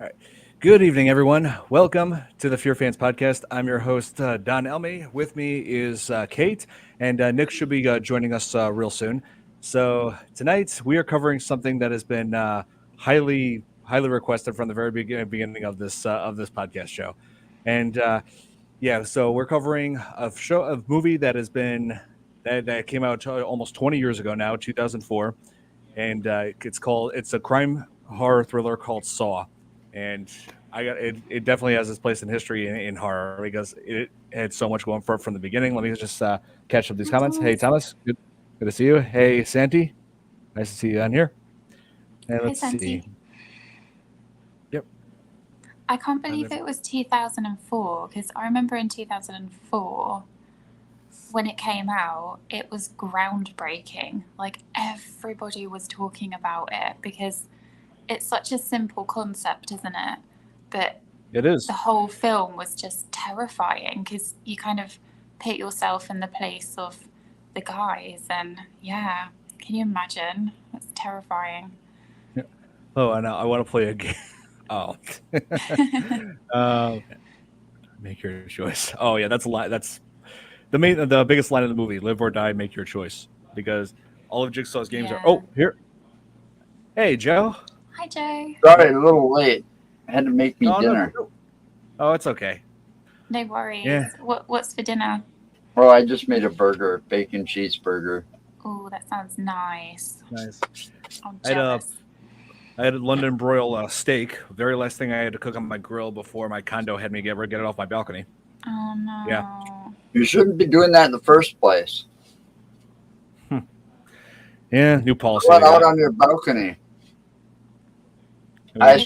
All right. Good evening, everyone. Welcome to the FearFans Podcast. I'm your host, Don Elmy. With me is Kate, and Nick should be joining us real soon. So tonight we are covering something that has been highly requested from the very beginning of this podcast show, and so we're covering a movie that has been that came out almost 20 years ago now, 2004, and it's a crime horror thriller called Saw, and I got it. It definitely has its place in history in horror because it had so much going for it from the beginning. Let me just catch up these comments. Hey, Thomas, good to see you. Hey, Santi, nice to see you on here. And Hi, let's see. Santi. Yep. I can't believe it was 2004 because I remember in 2004 when it came out, it was groundbreaking. Like everybody was talking about it because it's such a simple concept, isn't it? But It is. the whole film was just terrifying because you kind of put yourself in the place of the guys, and yeah, can you imagine? It's terrifying. Oh, I know. I want to play a game. Oh. Make your choice. Oh yeah, that's a lot. That's the biggest line of the movie. Live or die, make your choice. Because all of Jigsaw's games are. Oh, here. Hey, Joe. Hi, Joe. Sorry, a little late. I had to make me dinner. No. Oh, it's okay. No worries. Yeah. What's for dinner? Well, I just made a burger, bacon cheeseburger. Oh, that sounds nice. Nice. I'm jealous. I had a London broil steak. Very last thing I had to cook on my grill before my condo had me get it off my balcony. Oh no. Yeah. You shouldn't be doing that in the first place. Yeah, new policy. What out on your balcony? I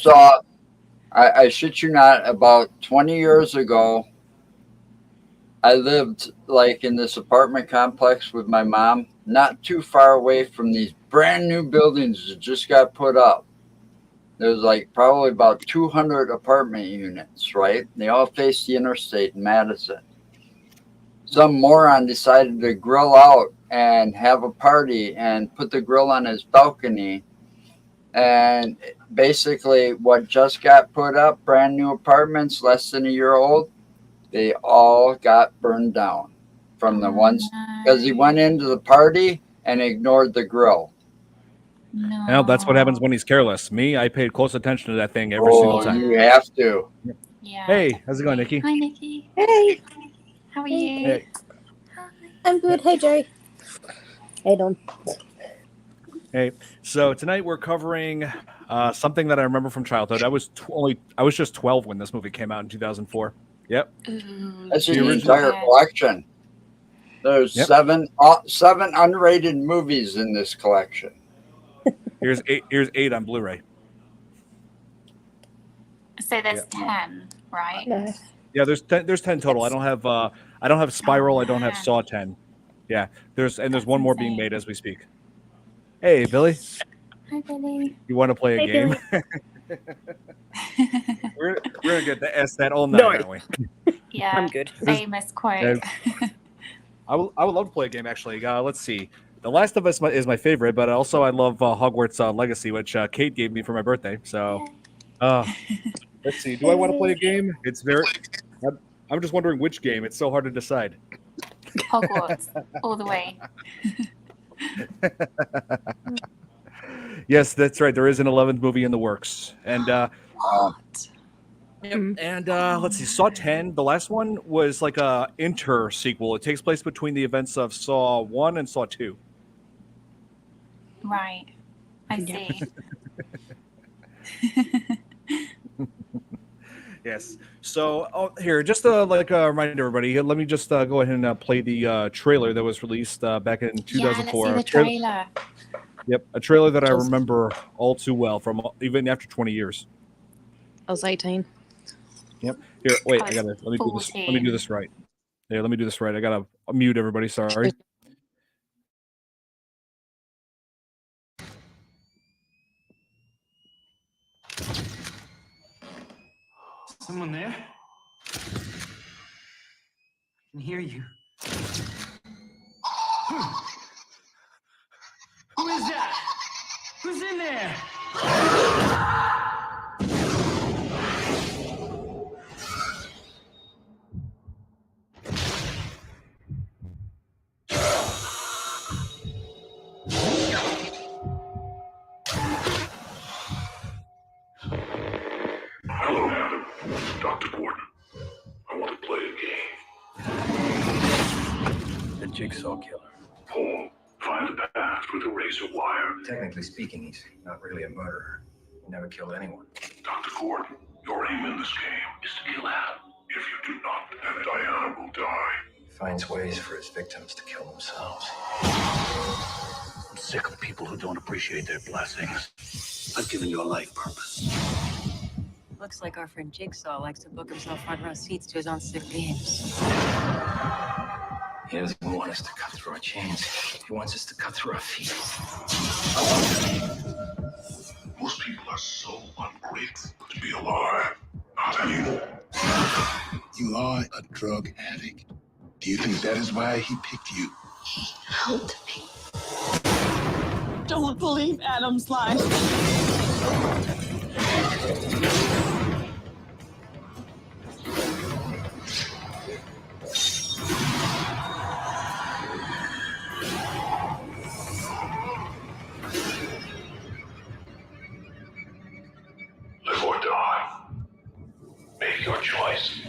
shit you not, about 20 years ago, I lived like in this apartment complex with my mom, not too far away from these brand new buildings that just got put up. There's like probably about 200 apartment units, right? They all face the interstate in Madison. Some moron decided to grill out and have a party and put the grill on his balcony. And basically what just got put up, brand new apartments, less than a year old, they all got burned down from the ones because he went into the party and ignored the grill. No. Well, that's what happens when he's careless. Me, I paid close attention to that thing every single time. You have to. Yeah. Hey, how's it going, Nikki? Hi, Nikki. Hey, How are you? Hey. Hi. I'm good. Hey, Jerry. Hey, Don. Hey, so tonight we're covering something that I remember from childhood. I was just 12 when this movie came out in 2004. Yep. Ooh, That's the original. entire collection. There's seven unrated movies in this collection. Here's eight on Blu-ray. So there's 10, right? Nice. Yeah, there's 10 total. I don't have Spiral. I don't have Saw 10. Yeah, there's one more being made as we speak. Hey, Billy. Hi, Billy. You want to play a Hey, game? we're gonna get the S that all night, aren't we? Yeah. I'm good. Famous quote. I would love to play a game actually. Let's see. The Last of Us is my favorite, but also I love Hogwarts Legacy, which Kate gave me for my birthday. So, let's see. Do I want to play a game? It's very. I'm just wondering which game. It's so hard to decide. Hogwarts, all the way. Yes, that's right. There is an 11th movie in the works, and What? and let's see. Saw 10. The last one was like a inter sequel. It takes place between the events of Saw 1 and Saw 2. Right. I see. Yes. So here, just like remind everybody. Let me just go ahead and play the trailer that was released back in 2004. Yeah, let's see the trailer. Yep, a trailer that I remember all too well from even after 20 years. I was 18. Yep. Here, wait. Let me do this. Let me do this right. Yeah, let me do this right. I gotta mute everybody. Sorry. Someone there? I can hear you. Who is that? Who's in there? Jigsaw killer. Paul, find the path with a razor wire. Technically speaking, he's not really a murderer. He never killed anyone. Dr. Gordon, your aim in this game is to kill Adam. If you do not, then Diana will die. He finds ways for his victims to kill themselves. I'm sick of people who don't appreciate their blessings. I've given you a life purpose. Looks like our friend Jigsaw likes to book himself front row seats to his own sick games. He doesn't want us to cut through our chains. He wants us to cut through our feet. Most people are so ungrateful to be alive. Not anymore. You are a drug addict. Do you think that is why he picked you? He helped me. Don't believe Adam's lies. Live or die. Make your choice.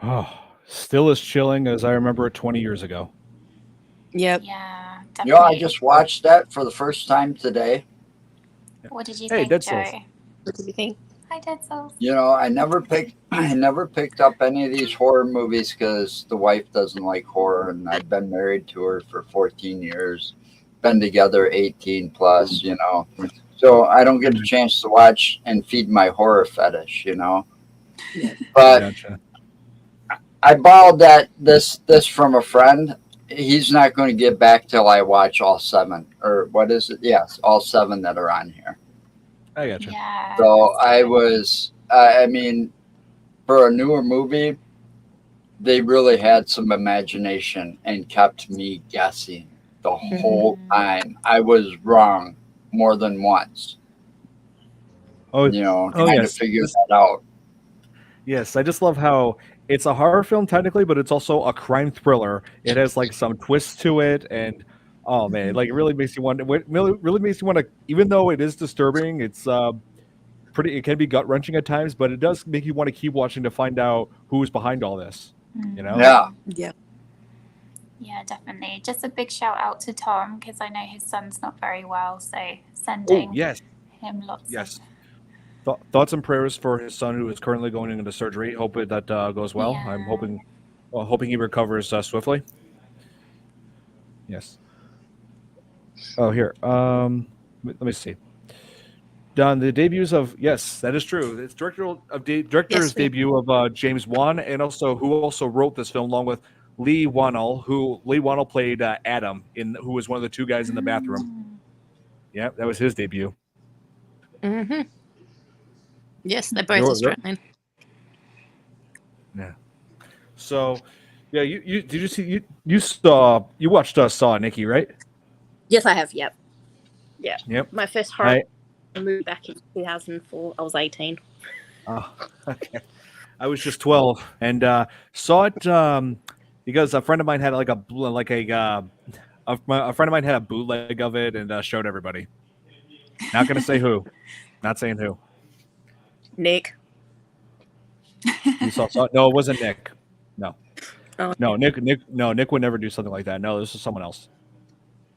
Oh, still as chilling as I remember it 20 years ago. Yep. Yeah, You definitely. know, I just watched that for the first time today. What did you Hey, think, Dead Joe? Souls. What did you think? Hi, Dead Souls. You know, I never picked up any of these horror movies because the wife doesn't like horror, and I've been married to her for 14 years, been together 18 plus, you know. So I don't get a chance to watch and feed my horror fetish, you know. But Gotcha. I borrowed this from a friend. He's not going to get back till I watch all 7, or what is it? Yes, all 7 that are on here. I gotcha. Yeah. So that's I good. was, I mean, for a newer movie, they really had some imagination and kept me guessing the whole time. I was wrong more than once, Oh, you know, oh, trying yes. to figure that out. Yes, I just love how it's a horror film technically, but it's also a crime thriller. It has like some twists to it, and oh man, like it really makes you want. Really makes you want to. Even though it is disturbing, it's pretty. It can be gut wrenching at times, but it does make you want to keep watching to find out who's behind all this. You know? Yeah. Yeah. Yeah, definitely. Just a big shout out to Tom because I know his son's not very well, so sending Oh yes, him lots yes. of Thoughts and prayers for his son who is currently going into surgery. Hope that goes well. Yeah. I'm hoping he recovers swiftly. Yes. Oh, here. Let me see. Don, the debuts of yes, that is true. It's director's Yes, we- debut of James Wan, and who also wrote this film along with Lee Wannell, who played Adam who was one of the 2 guys in the bathroom. Yeah, that was his debut. Mm-hmm. Yes, they're both They're- Australian. Yeah. So, yeah, you did you see you watched Saw, Nikki, right? Yes, I have. Yep. Yep. My first horror movie back in 2004. I was 18. Oh, okay. I was just 12 and saw it because a friend of mine had a friend of mine had a bootleg of it and showed everybody. Not gonna say who. Not saying who. Nick. You saw Saw? No, it wasn't Nick. No. Oh, No, Nick would never do something like that. No, this is someone else.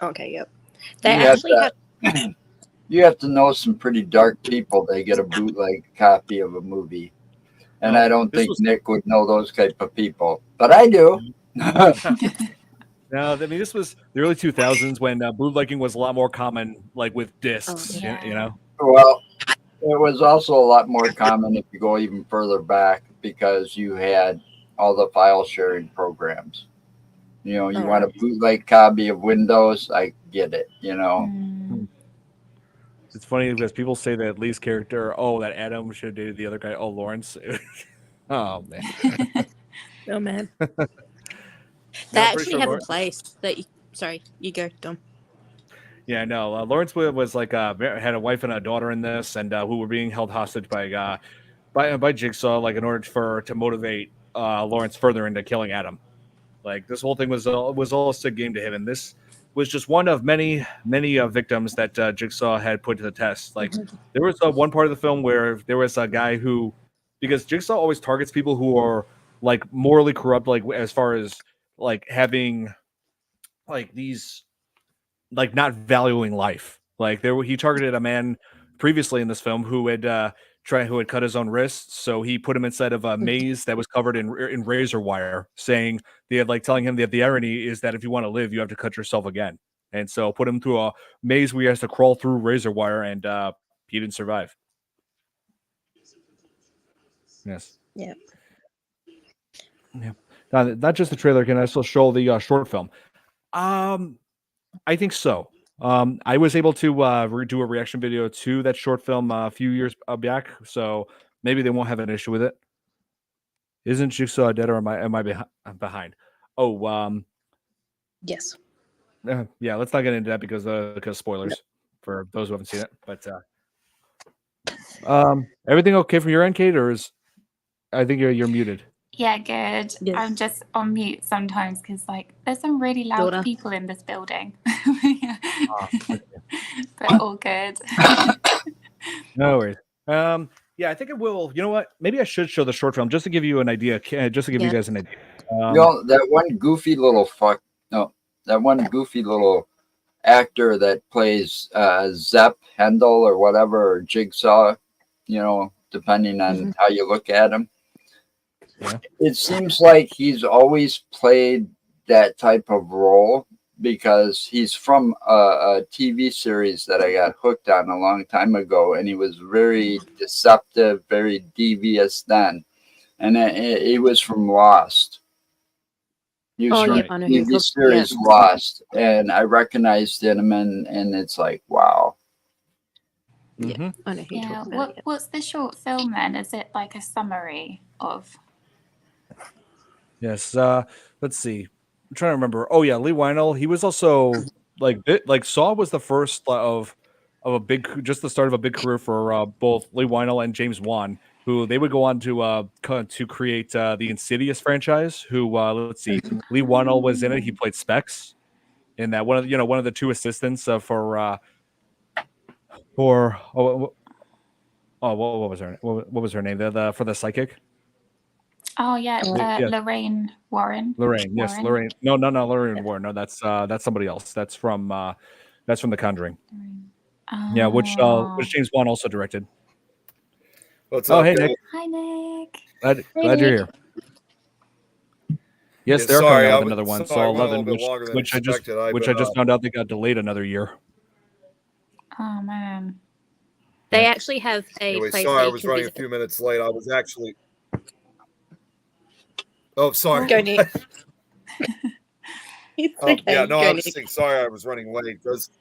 Okay. Yep. They You have actually had. You have to know some pretty dark people to get a bootleg copy of a movie. And Oh, I don't this think was- Nick would know those type of people, but I do. No, I mean this was the early 2000s when bootlegging was a lot more common, like with discs. Oh, yeah. You know. Well, it was also a lot more common if you go even further back because you had all the file sharing programs. You know, you want a bootleg copy of Windows, I get it, you know. It's funny because people say that Lee's character, that Adam should have dated the other guy. Oh, Lawrence. Oh man. Oh man. Yeah, They I'm pretty actually sure have Lawrence- a place that. Sorry, you go, Dom. Yeah, no. Lawrence was like had a wife and a daughter in this, and who were being held hostage by Jigsaw, like in order to motivate Lawrence further into killing Adam. Like this whole thing was all a sick game to him, and this was just one of many victims that Jigsaw had put to the test. Like there was one part of the film where there was a guy who because Jigsaw always targets people who are like morally corrupt, like as far as like having like these like not valuing life. Like he targeted a man previously in this film who had who had cut his own wrists, so he put him inside of a maze that was covered in razor wire, saying they had like telling him that the irony is that if you want to live, you have to cut yourself again. And so put him through a maze where he has to crawl through razor wire, and he didn't survive. Yes. Yeah. Yeah. Not just the trailer. Can I still show the short film? I think so. I was able to do a reaction video to that short film a few years back, so maybe they won't have an issue with it. Isn't Jigsaw dead, or am I behind? Oh, Yes. Yeah. Let's not get into that because spoilers for those who haven't seen it. But everything okay from your end, Kate, or is I think you're muted. Yeah, good. Yes. I'm just on mute sometimes because like there's some really loud Daughter. people in this building. Okay. But all good. No worries. Yeah, I think it will. You know what? Maybe I should show the short film just to give you an idea, just to give you guys an idea. That one goofy little actor that plays Zepp Hendel or whatever, or Jigsaw, depending on how you look at him. Yeah. It seems like he's always played that type of role because he's from a TV series that I got hooked on a long time ago, and he was very deceptive, very devious then. And he was from Lost. He was from the TV series Lost, and I recognized him, and it's like, wow. Yeah, I know who you're talking about. What's the short film then? Is it like a summary of? Yes. Let's see. I'm trying to remember. Oh yeah, Lee Weinel. He was also like Saw was the first of a big, just the start of a big career for both Lee Weinel and James Wan, who they would go on to create the Insidious franchise. Who let's see, Lee Weinel was in it. He played Specs in that one of the two assistants for what was her name? For the psychic. Oh yeah, Lorraine Warren. Lorraine, yes, Lorraine. No, Lorraine Warren. No, that's somebody else. That's from The Conjuring. Yeah, which James Wan also directed. What's up? Hey Nick. Hi Nick. Glad you're here. Yes, they're coming out with another one, Saw 11, which I just found out they got delayed another year. Oh man. They actually have a. Anyway, sorry, I was running a few minutes late. I was actually. Oh, sorry. Go Nick. It's okay. Yeah, no, I was saying sorry I was running late because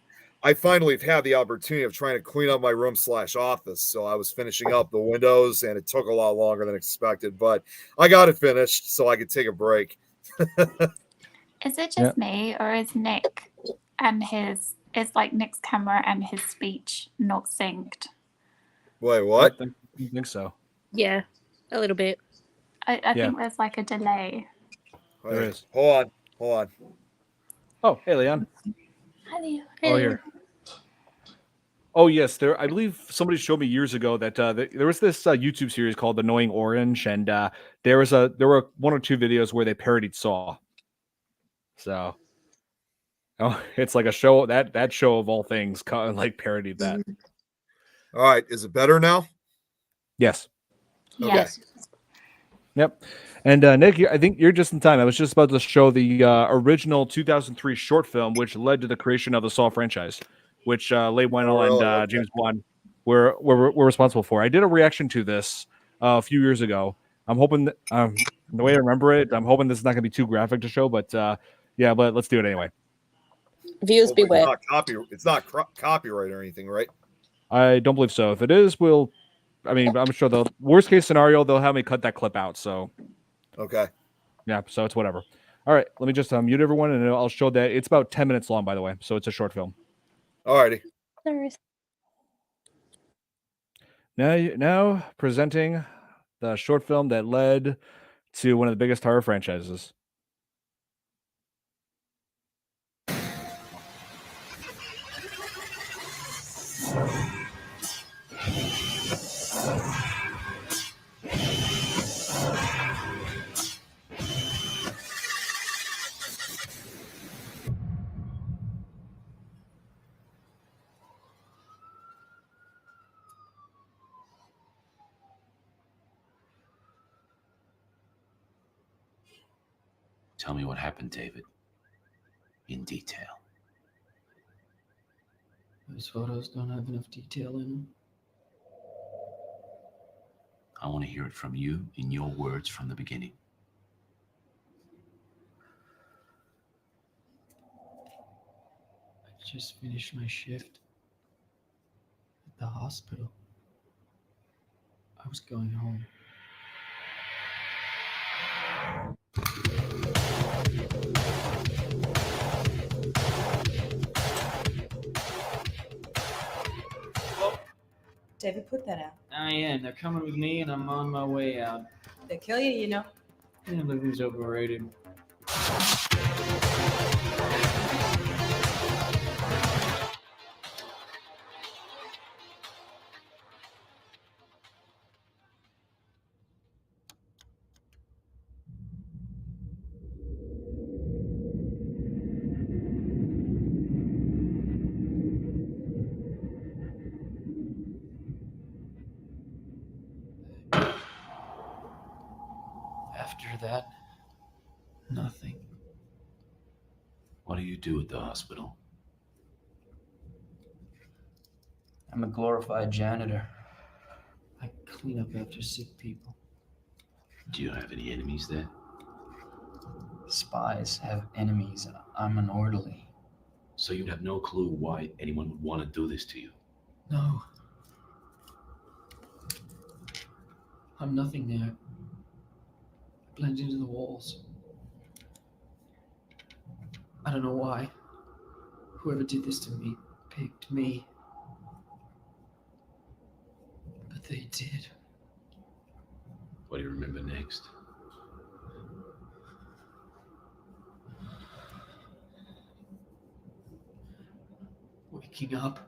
I finally have had the opportunity of trying to clean up my room / office. So I was finishing up the windows, and it took a lot longer than expected, but I got it finished so I could take a break. Is it just me, or is Nick and is like Nick's camera and his speech not synced? Wait, what? I think so. Yeah, a little bit. I think there's like a delay. There is. Hold on. Oh, hey, Leon. Hi, Leon. Oh, here. Oh, yes. I believe somebody showed me years ago that there was this YouTube series called Annoying Orange, and there were one or two videos where they parodied Saw. So, it's like a show that show of all things like parodied that. All right, is it better now? Yes. Okay. Yes. Yep. And Nick, I think you're just in time. I was just about to show the original 2003 short film, which led to the creation of the Saw franchise, which Leigh Whannell and James Wan were responsible for. I did a reaction to this a few years ago. I'm hoping that, the way I remember it, I'm hoping this is not going to be too graphic to show, but yeah, but let's do it anyway. Viewers beware. It's not copyright or anything, right? I don't believe so. If it is, I'm sure the worst case scenario, they'll have me cut that clip out. So, okay. Yeah, so it's whatever. All right, let me just mute everyone, and I'll show that it's about 10 minutes long, by the way. So it's a short film. All righty. Now presenting the short film that led to one of the biggest horror franchises. Tell me what happened, David. In detail. Those photos don't have enough detail in them. I want to hear it from you in your words from the beginning. I just finished my shift at the hospital. I was going home. David, put that out. I am. They're coming with me, and I'm on my way out. They kill you, you know. Yeah, living's overrated. After that, nothing. What do you do at the hospital? I'm a glorified janitor. I clean up after sick people. Do you have any enemies there? Spies have enemies. I'm an orderly. So you'd have no clue why anyone would want to do this to you? No. I'm nothing there. I blend into the walls. I don't know why. Whoever did this to me picked me. But they did. What do you remember next? Waking up.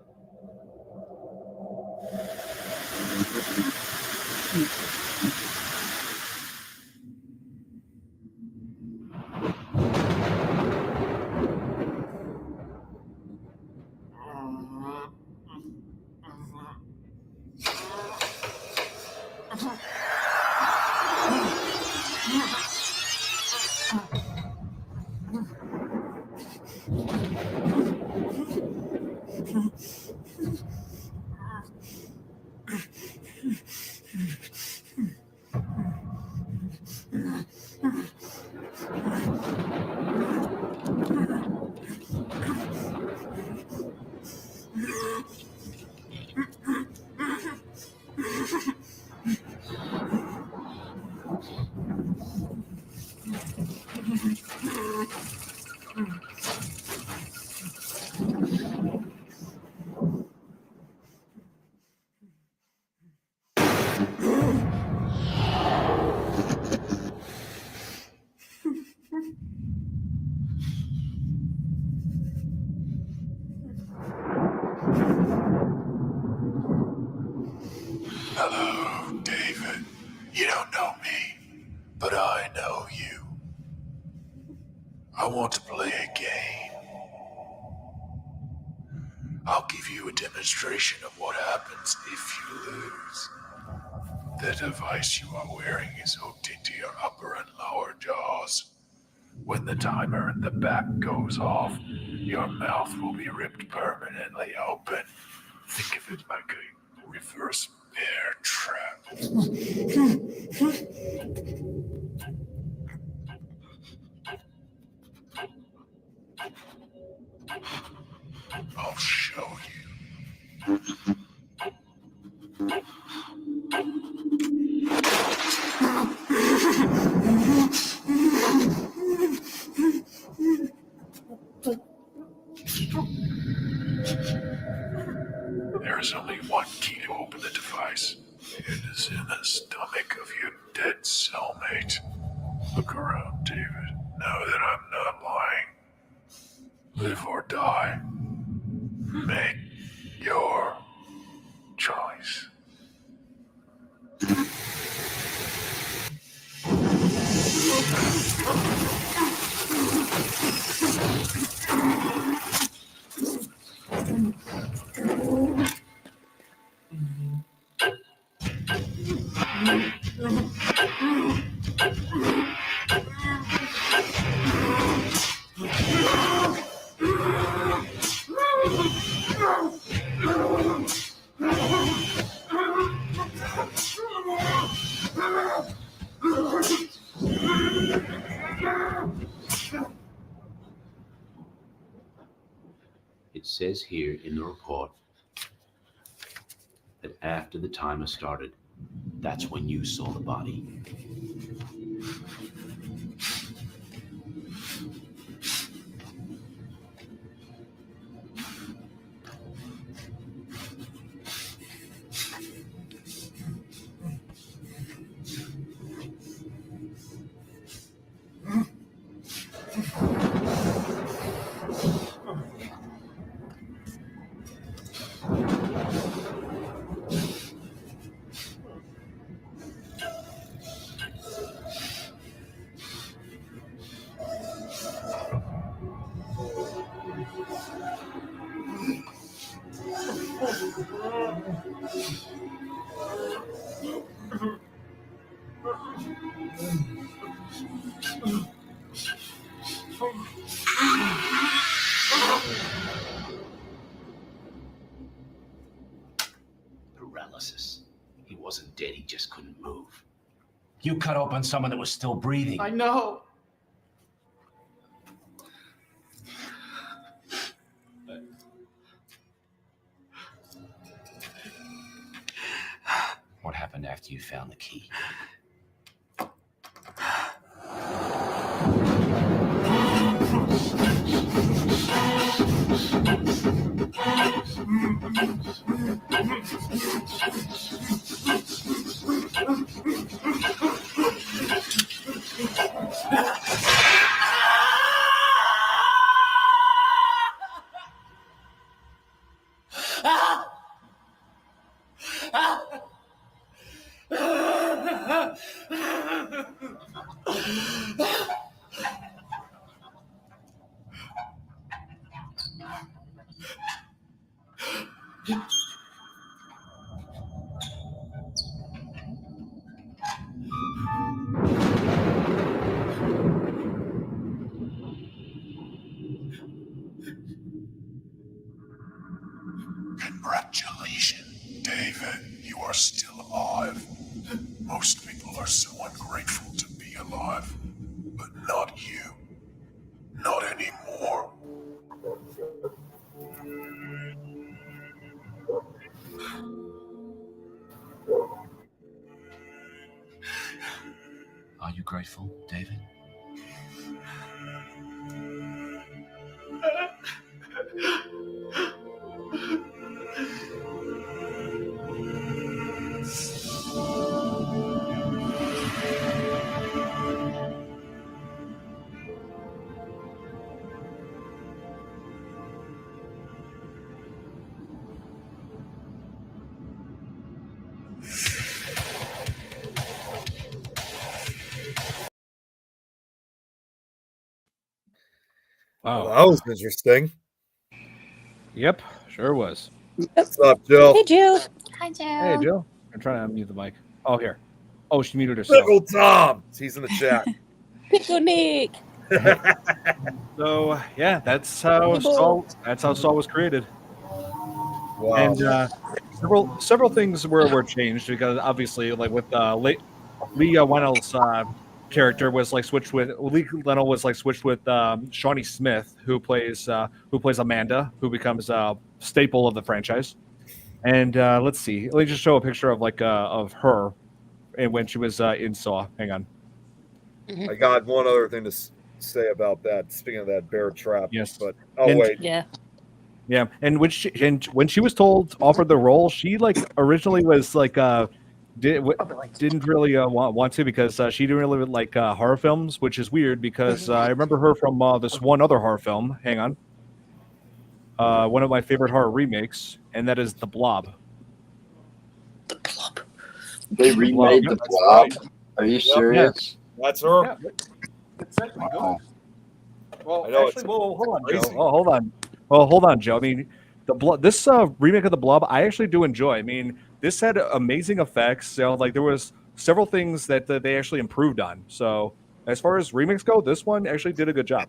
Hello, David. You don't know me, but I know you. I want to play a game. I'll give you a demonstration of what happens if you lose. The device you are wearing is hooked into your upper and lower jaws. When the timer in the back goes off, your mouth will be ripped permanently open. Think of it like a reverse bear trap. I'll show you. There is only one key to open the device. It is in the stomach of your dead cellmate. Look around, David. Know that I'm not lying. Live or die. Make your choice. It says here in the report that after the timer started, that's when you saw the body. Paralysis. He wasn't dead, he just couldn't move. You cut open someone that was still breathing. I know. What happened after you found the key? Congratulations, David. You are still alive. Most people are so ungrateful to be alive, but not you. Not anymore. Are you grateful, David? Wow. Well, that was interesting. Yep, sure was. What's up, Jill? Hey, Jill. Hi, Joe. Hey, Jill. I'm trying to unmute the mic. Oh, here. Oh, she muted herself. Pickle Tom. He's in the chat. Pickle Nick. So yeah, that's how Saul was created. Wow. And several things were changed because obviously, like with Lee Whannell's character was like switched with Lee Whannell was like switched with Shawnee Smith, who plays Amanda, who becomes a staple of the franchise. And let's see, let me just show a picture of of her, and when she was in Saw. Hang on. I got one other thing to say about that. Speaking of that bear trap. Yes. But And- Yeah. Yeah, and when she was offered the role, she like originally was like didn't really want to because she didn't really like horror films, which is weird because I remember her from this one other horror film. Hang on, one of my favorite horror remakes, and that is The Blob. They remade The Blob. Are you serious? That's her. Yeah, it's actually good. Well, I know, actually, hold on, crazy. Joe. Oh, hold on. Well, hold on, Joe. I mean, this remake of The Blob, I actually do enjoy. I mean, this had amazing effects. So, like, there was several things that they actually improved on. So, as far as remakes go, this one actually did a good job.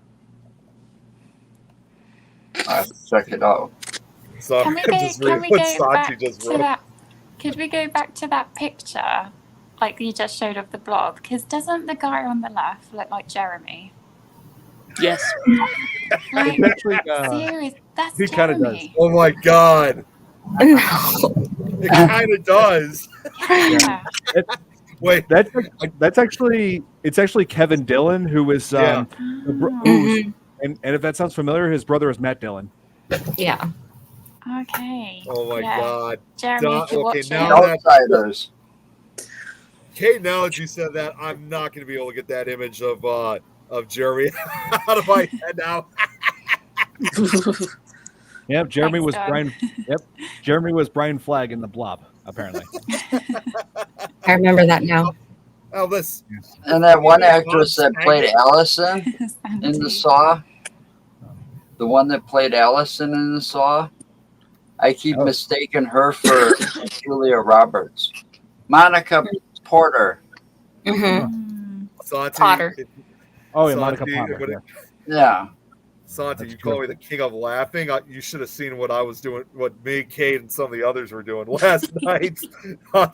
Check it out. So Can we I'm go, just can reading we what go Sachi back just to wrote. that? Could we go back to that picture, like you just showed of the blob? Because doesn't the guy on the left look like Jeremy? Yes. Like, It's actually, serious. That's he kind of does. Jeremy. Oh my god. It kind of does. Yeah. Wait, That's actually it's actually Kevin Dillon who is Yeah. and if that sounds familiar, his brother is Matt Dillon. Yeah. Okay. Oh my Yeah. god. Jeremy, if you Okay, watch now it. that Outsiders. Kate, now that you said that, I'm not going to be able to get that image of Jeremy out of my head now. Yep, Jeremy Thanks, was Doug. Brian. Yep, Jeremy was Brian Flagg in The Blob. Apparently, I remember that now. Oh, this. And that one actress that played Allison in the Saw, the one that played Allison in the Saw, I keep mistaking her for Julia Roberts. Monica Porter. Mm-hmm. Santi, Potter. Oh, yeah, Monica Potter, when yeah. Yeah. Santi, That's you call me the king of laughing. You should have seen what I was doing, what me, Kate, and some of the others were doing last night on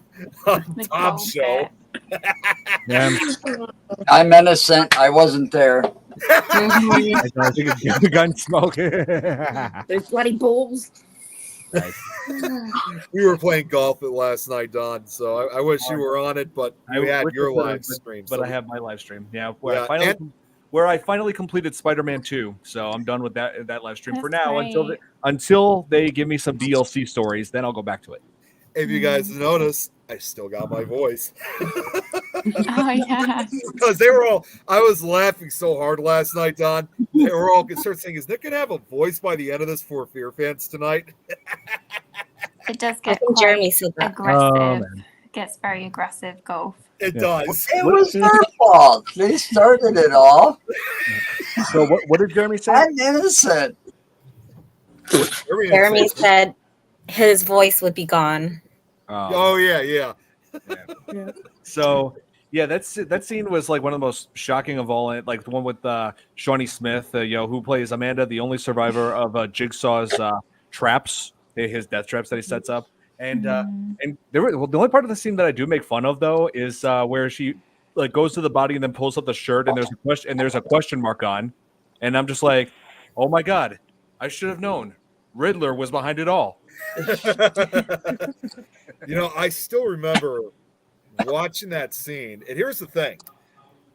Tom's show. Yeah. I'm innocent. I wasn't there. The gun smoke. Those bloody balls. We were playing golf it last night, Don. So I wish you were on it, but you had your live stream. But so I have my live stream. Yeah, Yeah, where I finally completed Spider-Man 2. So I'm done with that live stream for That's now great. until they give me some DLC stories. Then I'll go back to it. If you guys notice, I still got my voice. Oh yeah. Because I was laughing so hard last night, Don. They were all going to start saying, is Nick going to have a voice by the end of this for Fear Fans tonight? It does I get think quite Jeremy said that. aggressive. Oh, man. It gets very aggressive golf. It Yeah. does. It was their fault. They started it all. So what did Jeremy say? I'm innocent. Jeremy said his voice would be gone. Oh, yeah. So yeah, that scene was like one of the most shocking of all. Like the one with Shawnee Smith, who plays Amanda, the only survivor of Jigsaw's traps, his death traps that he sets up. And the only part of the scene that I do make fun of though is where she like goes to the body and then pulls up the shirt and there's a question mark on, and I'm just like, oh my god, I should have known. Riddler was behind it all. I still remember watching that scene. And here's the thing.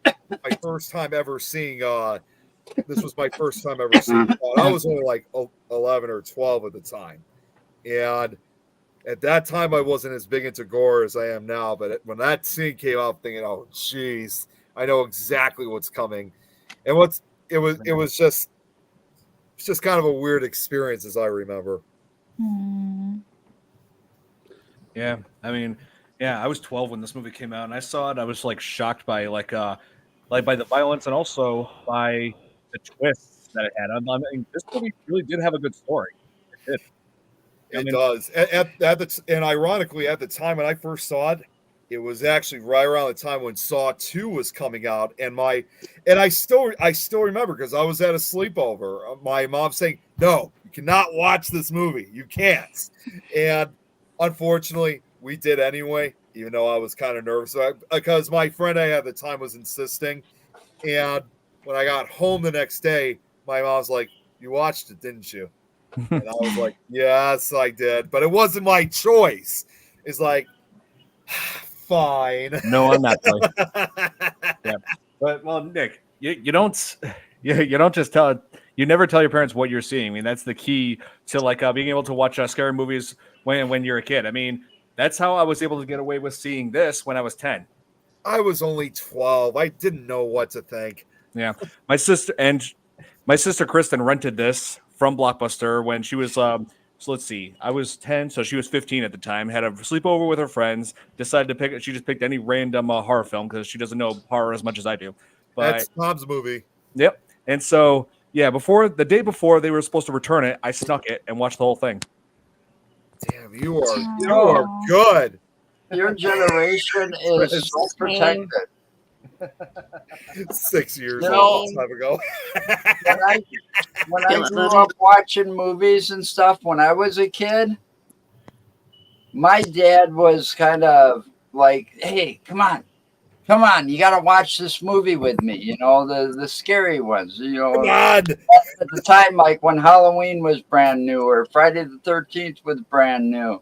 My first time ever seeing this was my first time ever seeing I was only like 11 or 12 at the time. And at that time I wasn't as big into gore as I am now, but when that scene came out, I'm thinking, oh geez, I know exactly what's coming. And it was just kind of a weird experience as I remember. Yeah, I mean, I was 12 when this movie came out, and I saw it. I was like shocked by like by the violence and also by the twists that it had. I mean, this movie really did have a good story. It did. It does. And ironically, at the time when I first saw it, it was actually right around the time when Saw 2 was coming out, and I still remember because I was at a sleepover. My mom saying, "No, you cannot watch this movie. You can't." And unfortunately, we did anyway, even though I was kind of nervous because my friend I had at the time was insisting. And when I got home the next day, my mom's like, "You watched it, didn't you?" And I was like, "Yes, I did," but it wasn't my choice. It's like, fine. No, I'm not. Yeah, but well, Nick, you don't just tell. You never tell your parents what you're seeing. I mean, that's the key to like being able to watch scary movies when you're a kid. I mean, that's how I was able to get away with seeing this when I was 10. I was only 12. I didn't know what to think. Yeah, my sister Kristen rented this from Blockbuster when she was so let's see, I was 10, so she was 15 at the time. Had a sleepover with her friends. Decided to she just picked any random horror film because she doesn't know horror as much as I do. But that's Tom's movie. Yep. And so yeah, the day before they were supposed to return it, I snuck it and watched the whole thing. Damn, you are good. Your generation is so protected. 6 years You old know, time ago. when I grew up watching movies and stuff when I was a kid, my dad was kind of like, "Hey, come on, come on, you got to watch this movie with me. You know, the scary ones. You know, Come on. at the time, like when Halloween was brand new or Friday the 13th was brand new.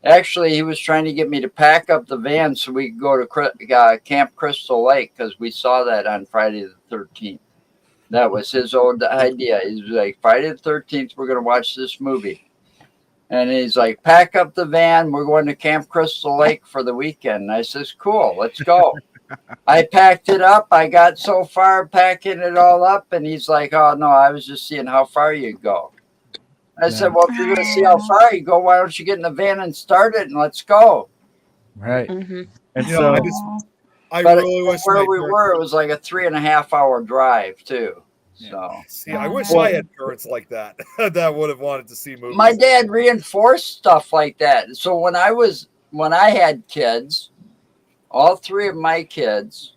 Actually, he was trying to get me to pack up the van so we could go to Camp Crystal Lake because we saw that on Friday the 13th. That was his old idea. He was like, Friday the 13th, we're going to watch this movie. And he's like, pack up the van. We're going to Camp Crystal Lake for the weekend. And I says, cool, let's go. I packed it up. I got so far packing it all up. And he's like, oh, no, I was just seeing how far you go. I said, well, if you're going to see how far you go, why don't you get in the van and start it and let's go? Right. Mm-hmm. And You so, know, I really wish where my we parents- were, it was like a 3.5 hour drive, too. So, See, I wish I had parents like that that would have wanted to see movies. my dad reinforced stuff like that. So when I had kids, all 3 of my kids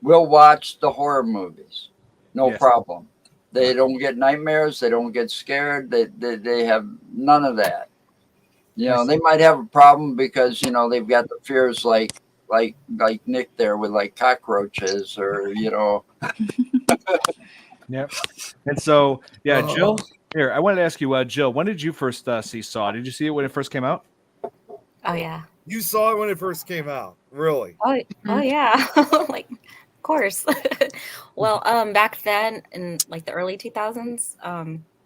will watch the horror movies. No problem. They don't get nightmares. They don't get scared. They have none of that. You know, they might have a problem because, you know, they've got the fears like Nick there with like cockroaches or, you know. Yep. And so, yeah, Jill, here, I wanted to ask you, Jill, when did you first see Saw? Did you see it when it first came out? Oh yeah. You saw it when it first came out, really? Oh yeah. Like, of course. Well, back then in like the early 2000s,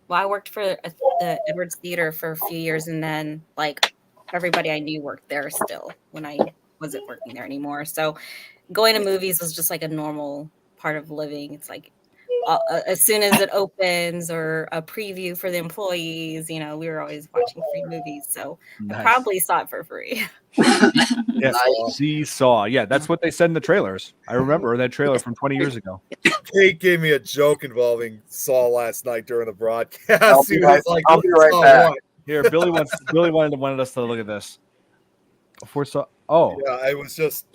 well, I worked for the Edwards Theater for a few years, and then like everybody I knew worked there still when I wasn't working there anymore. So going to movies was just like a normal part of living. It's like as soon as it opens or a preview for the employees, you know, we were always watching free movies. So I probably saw it for free. Yeah, see Saw. Yeah, that's what they said in the trailers. I remember that trailer from 20 years ago. Kate gave me a joke involving Saw last night during the broadcast. I'll be right back. What? Here, Billy wanted us to look at this. Before Saw. Oh, yeah, it was just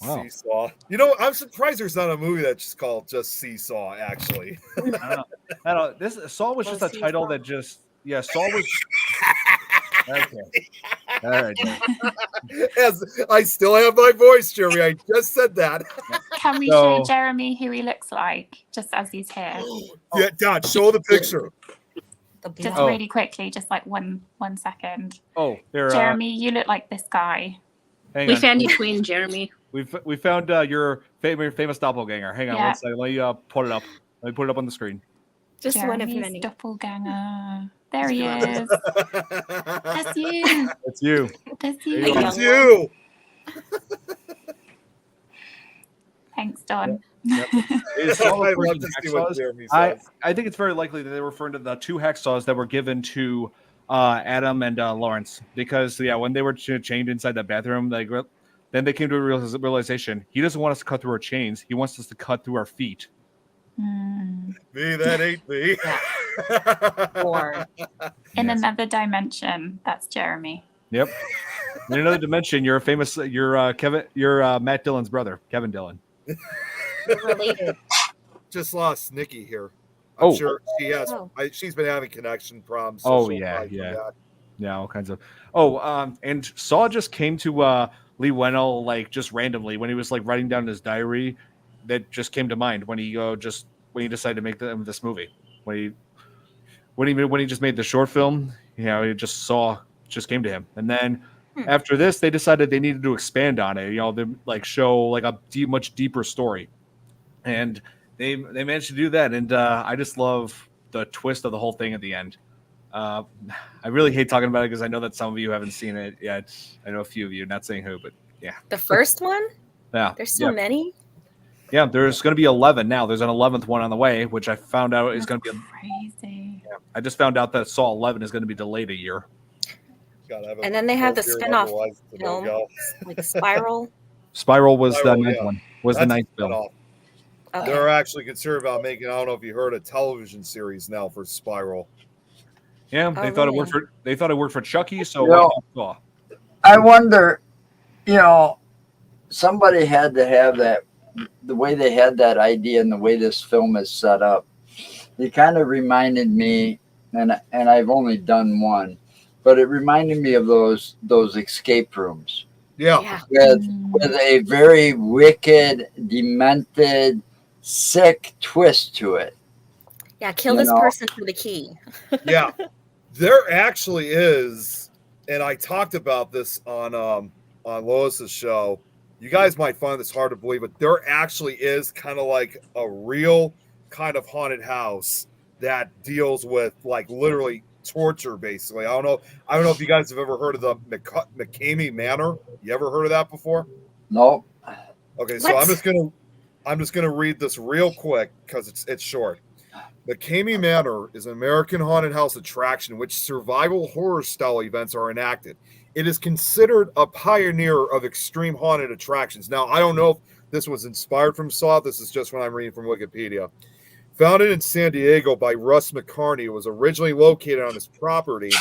wow. Seesaw. You know, I'm surprised there's not a movie that's called just Seesaw. Actually, I don't know. This Saw was just a title that just Saw was. Okay. All right. As I still have my voice, Jeremy. I just said that. Can we show Jeremy who he looks like just as he's here? Yeah, Dad, show the picture. Just really quickly, just like one second. Oh, there. Jeremy, you look like this guy. We found your twin, Jeremy. We found your famous doppelganger. Hang on one second. Let me put it up. Let me put it up on the screen. Just one of Jeremy's many. Doppelganger. There he is. That's you. That's you. That's you. That's you. Thanks, Don. Yep. I'd love to see what Jeremy says. I think it's very likely that they're referring to the 2 hacksaws that were given to Adam and Lawrence because when they were chained inside that bathroom, then they came to a realization he doesn't want us to cut through our chains. He wants us to cut through our feet. Me, that ain't me. Or in another dimension, that's Jeremy. Yep. In another dimension, you're Matt Dillon's brother, Kevin Dillon. Related. Just lost Nikki here. I'm sure she has. She's been having connection problems. So all kinds of. And Saw just came to Lee Wennell like just randomly when he was like writing down his diary. That just came to mind when he decided to make this movie. When he just made the short film, he just came to him. And then after this, they decided they needed to expand on it. They like show like a much deeper story, and they managed to do that. And I just love the twist of the whole thing at the end. I really hate talking about it because I know that some of you haven't seen it yet. I know a few of you, not saying who, but yeah. The first one? Yeah. There's so many? Yeah, there's going to be 11 now. There's an 11th one on the way, which I found out is going to be crazy. Yeah, I just found out that Saw 11 is going to be delayed a year. And then they have the spin-off film, like Spiral. Spiral was the ninth one. Was the ninth film. Okay. They're actually concerned about making. I don't know if you heard a television series now for Spiral. Yeah, they thought it worked for. They thought it worked for Chucky. So Saw. I wonder, somebody had to have that. The way they had that idea and the way this film is set up, it kind of reminded me, and I've only done one, but it reminded me of those escape rooms. Yeah. With a very wicked, demented, sick twist to it. Yeah, kill this person for the key. Yeah. There actually is, and I talked about this on Lois's show. You guys might find this hard to believe, but there actually is kind of like a real kind of haunted house that deals with like literally torture, basically. I don't know if you guys have ever heard of the McCamey Manor. You ever heard of that before? No. Okay, so I'm just gonna read this real quick because it's short. McCamey Manor is an American haunted house attraction in which survival horror style events are enacted. It is considered a pioneer of extreme haunted attractions. Now, I don't know if this was inspired from Saw. This is just what I'm reading from Wikipedia. Founded in San Diego by Russ McCarney, it was originally located on his property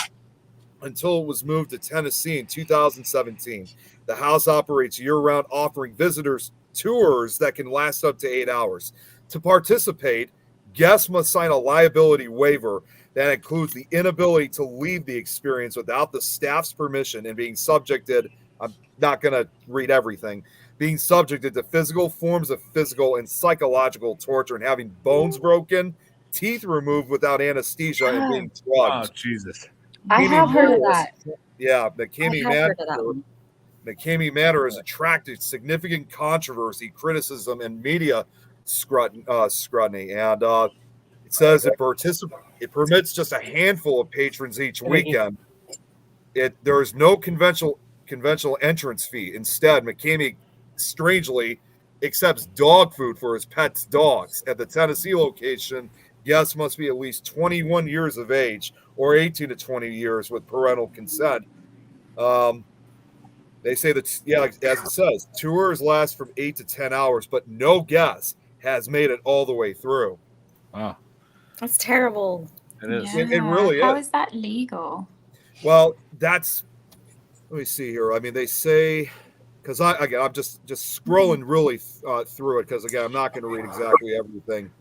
until it was moved to Tennessee in 2017. The house operates year-round, offering visitors tours that can last up to 8 hours. To participate, guests must sign a liability waiver that includes the inability to leave the experience without the staff's permission and being subjected, I'm not going to read everything, being subjected to physical forms of physical and psychological torture and having bones broken, teeth removed without anesthesia, and being drugged. Oh, Jesus. I have heard of that. Yeah, McCamey Manor has attracted significant controversy, criticism, and media scrutiny. And it says it permits just a handful of patrons each weekend. There is no conventional entrance fee. Instead, McCamey strangely accepts dog food for his pet's dogs. At the Tennessee location, guests must be at least 21 years of age or 18 to 20 years with parental consent. They say that, as it says, tours last from 8 to 10 hours, but no guest has made it all the way through. Wow. That's terrible. It is. Yeah. It really is. How is that legal? Well, let me see here. I mean, they say, because I'm just scrolling really through it, because again, I'm not going to read exactly everything.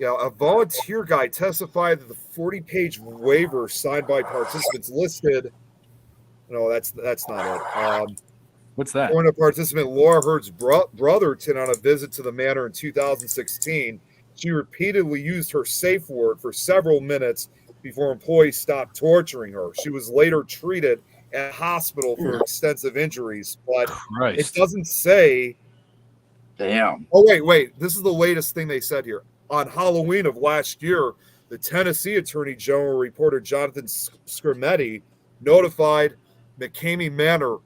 A volunteer guy testified that the 40-page waiver signed by participants listed. No, that's not it. What's that? Foreign participant Laura Heard's Brotherton on a visit to the manor in 2016. She repeatedly used her safe word for several minutes before employees stopped torturing her. She was later treated at a hospital for extensive injuries, but it doesn't say. Damn. Oh, wait. This is the latest thing they said here. On Halloween of last year, the Tennessee Attorney General reporter Jonathan Scrimetti notified McCamey Manor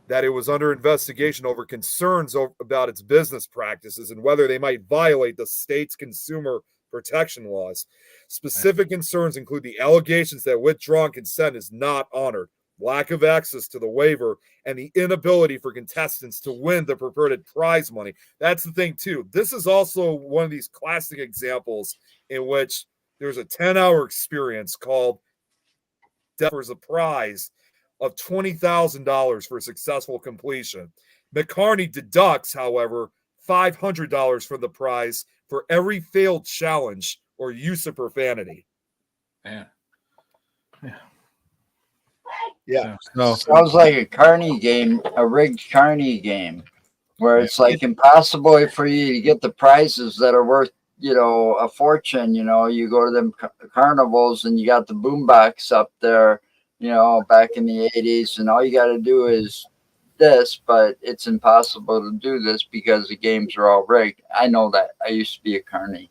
that it was under investigation over concerns about its business practices and whether they might violate the state's consumer protection laws. Specific concerns include the allegations that withdrawn consent is not honored, lack of access to the waiver, and the inability for contestants to win the purported prize money. That's the thing, too. This is also one of these classic examples in which there's a 10-hour experience called Death for a Prize of $20,000 for successful completion. McCarney deducts, however, $500 from the prize for every failed challenge or use of profanity. Man. Yeah. Sounds like a carny game, a rigged carny game, where it's like impossible for you to get the prizes that are worth, a fortune. You go to them carnivals and you got the boombox up there, back in the 80s, and all you got to do is this, but it's impossible to do this because the games are all rigged. I know that. I used to be a carny.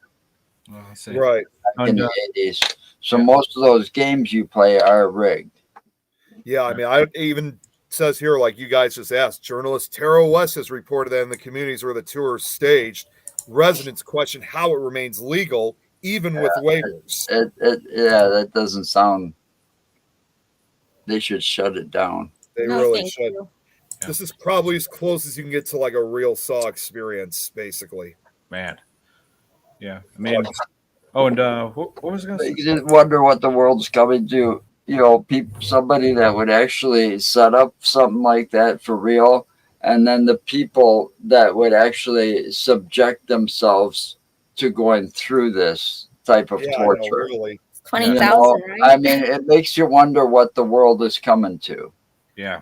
Right. Back in the 80s. So most of those games you play are rigged. Yeah, I mean, I even says here, like you guys just asked, journalist Tara West has reported that in the communities where the tour is staged, residents question how it remains legal, even with waivers. That doesn't sound. They should shut it down. They really should. Yeah. This is probably as close as you can get to like a real Saw experience, basically. Man. Yeah. I mean, what was I going to say? You just wonder what the world's coming to. Somebody that would actually set up something like that for real, and then the people that would actually subject themselves to going through this type of torture. Really. 20,000, right? I mean, it makes you wonder what the world is coming to. Yeah.